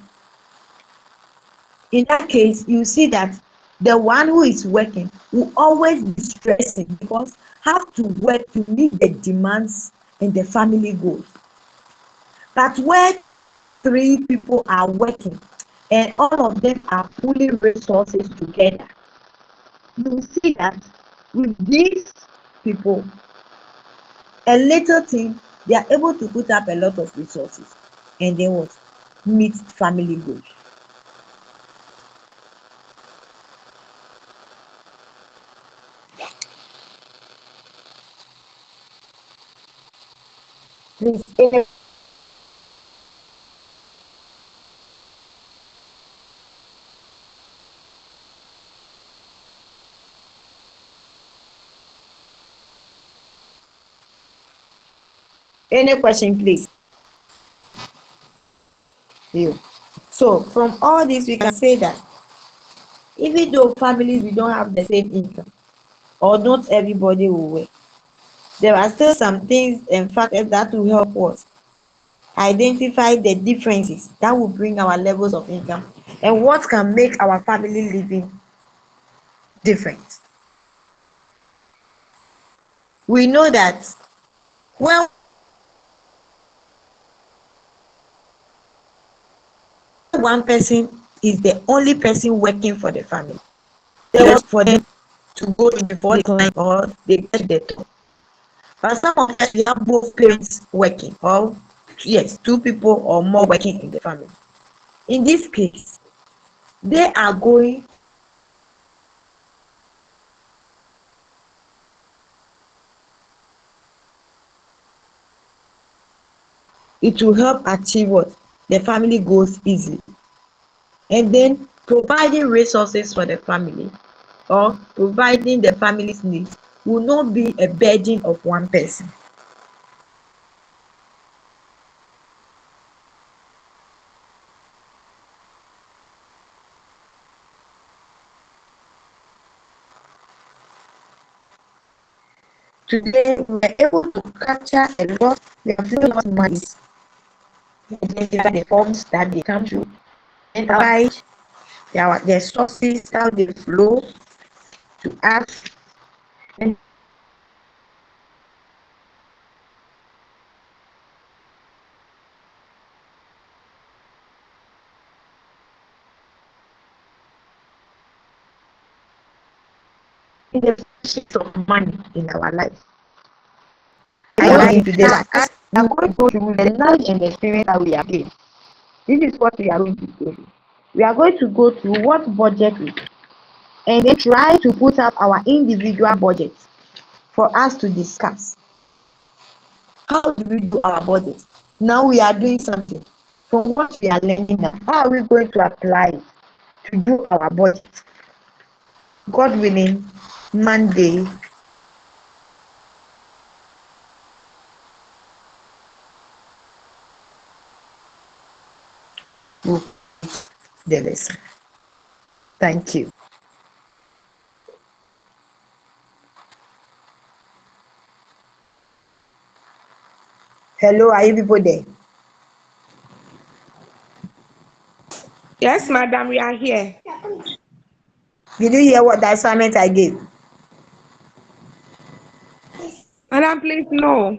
In that case, you see that the one who is working will always be stressing because have to work to meet the demands and the family goals. But where 3 people are working and all of them are pulling resources together, you see that with these people, a little thing, they are able to put up a lot of resources and then what? Meet family goals. Please, any question, please? You. So from all this, we can say that even though families we don't have the same income, or not everybody will work, there are still some things and factors that will help us identify the differences that will bring our levels of income and what can make our family living different. We know that when one person is the only person working for the family, they want for them to go before the client or they get to the top. But some of us we have both parents working, or yes, 2 people or more working in the family. In this case, they are going it will help achieve what? The family goals easily. And then providing resources for the family or providing the family's needs will not be a burden of one person. Today, we are able to capture a lot, we have a lot of money, identify the forms that they come through, and provide their sources, how they flow to us, and the shifts of money in our life. I want you today, like us, we are going to go through the knowledge and the experience that we have gained. This is what we are going to do. We are going to go through what budget is and then try to put up our individual budgets for us to discuss. How do we do our budget? Now we are doing something. From what we are learning now, how are we going to apply it to do our budget? God willing, Monday, we'll the lesson. Thank you. Hello, are you people there? Yes, madam, we are here. Did you hear what the assignment I gave? Madam, please, no.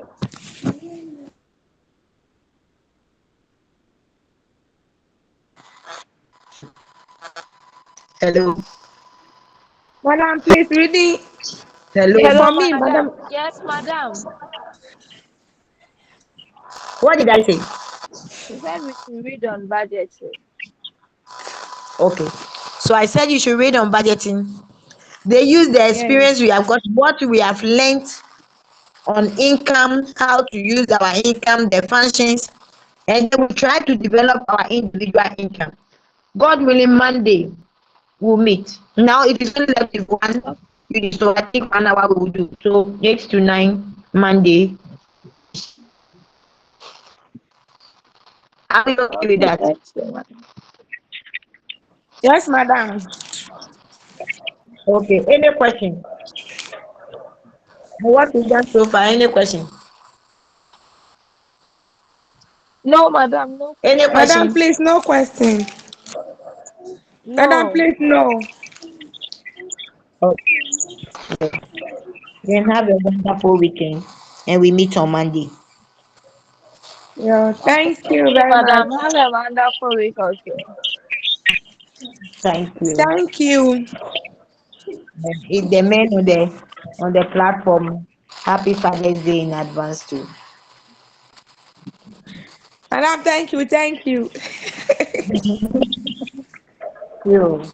Hello. Madam, please, reading. Hello. Hello, For me, madam. madam, Yes, madam. What did I say? She said we should read on budgetary. Okay. So I said you should read on budgeting. They use the Yes. experience we have got, what we have learned on income, how to use our income, the functions, and then we try to develop our individual income. God willing, Monday we'll meet. Now it is only left with one unit, so I think 1 hour we will do. So 8 to 9 Monday. Are we okay with Okay, that? thank you, madam. Yes, madam. Okay. Any question? What is that so far? Any question? No, madam, no Any question. Madam, question? please, no question. Madam, No. please, no. Okay. Then have a wonderful weekend, and we meet on Monday. Yeah, Okay, thank thank you you, very much. madam. Have a wonderful week also. Thank you. Thank you. And if the men on the platform, happy Father's Day in advance too. Madam, thank you, thank you. You.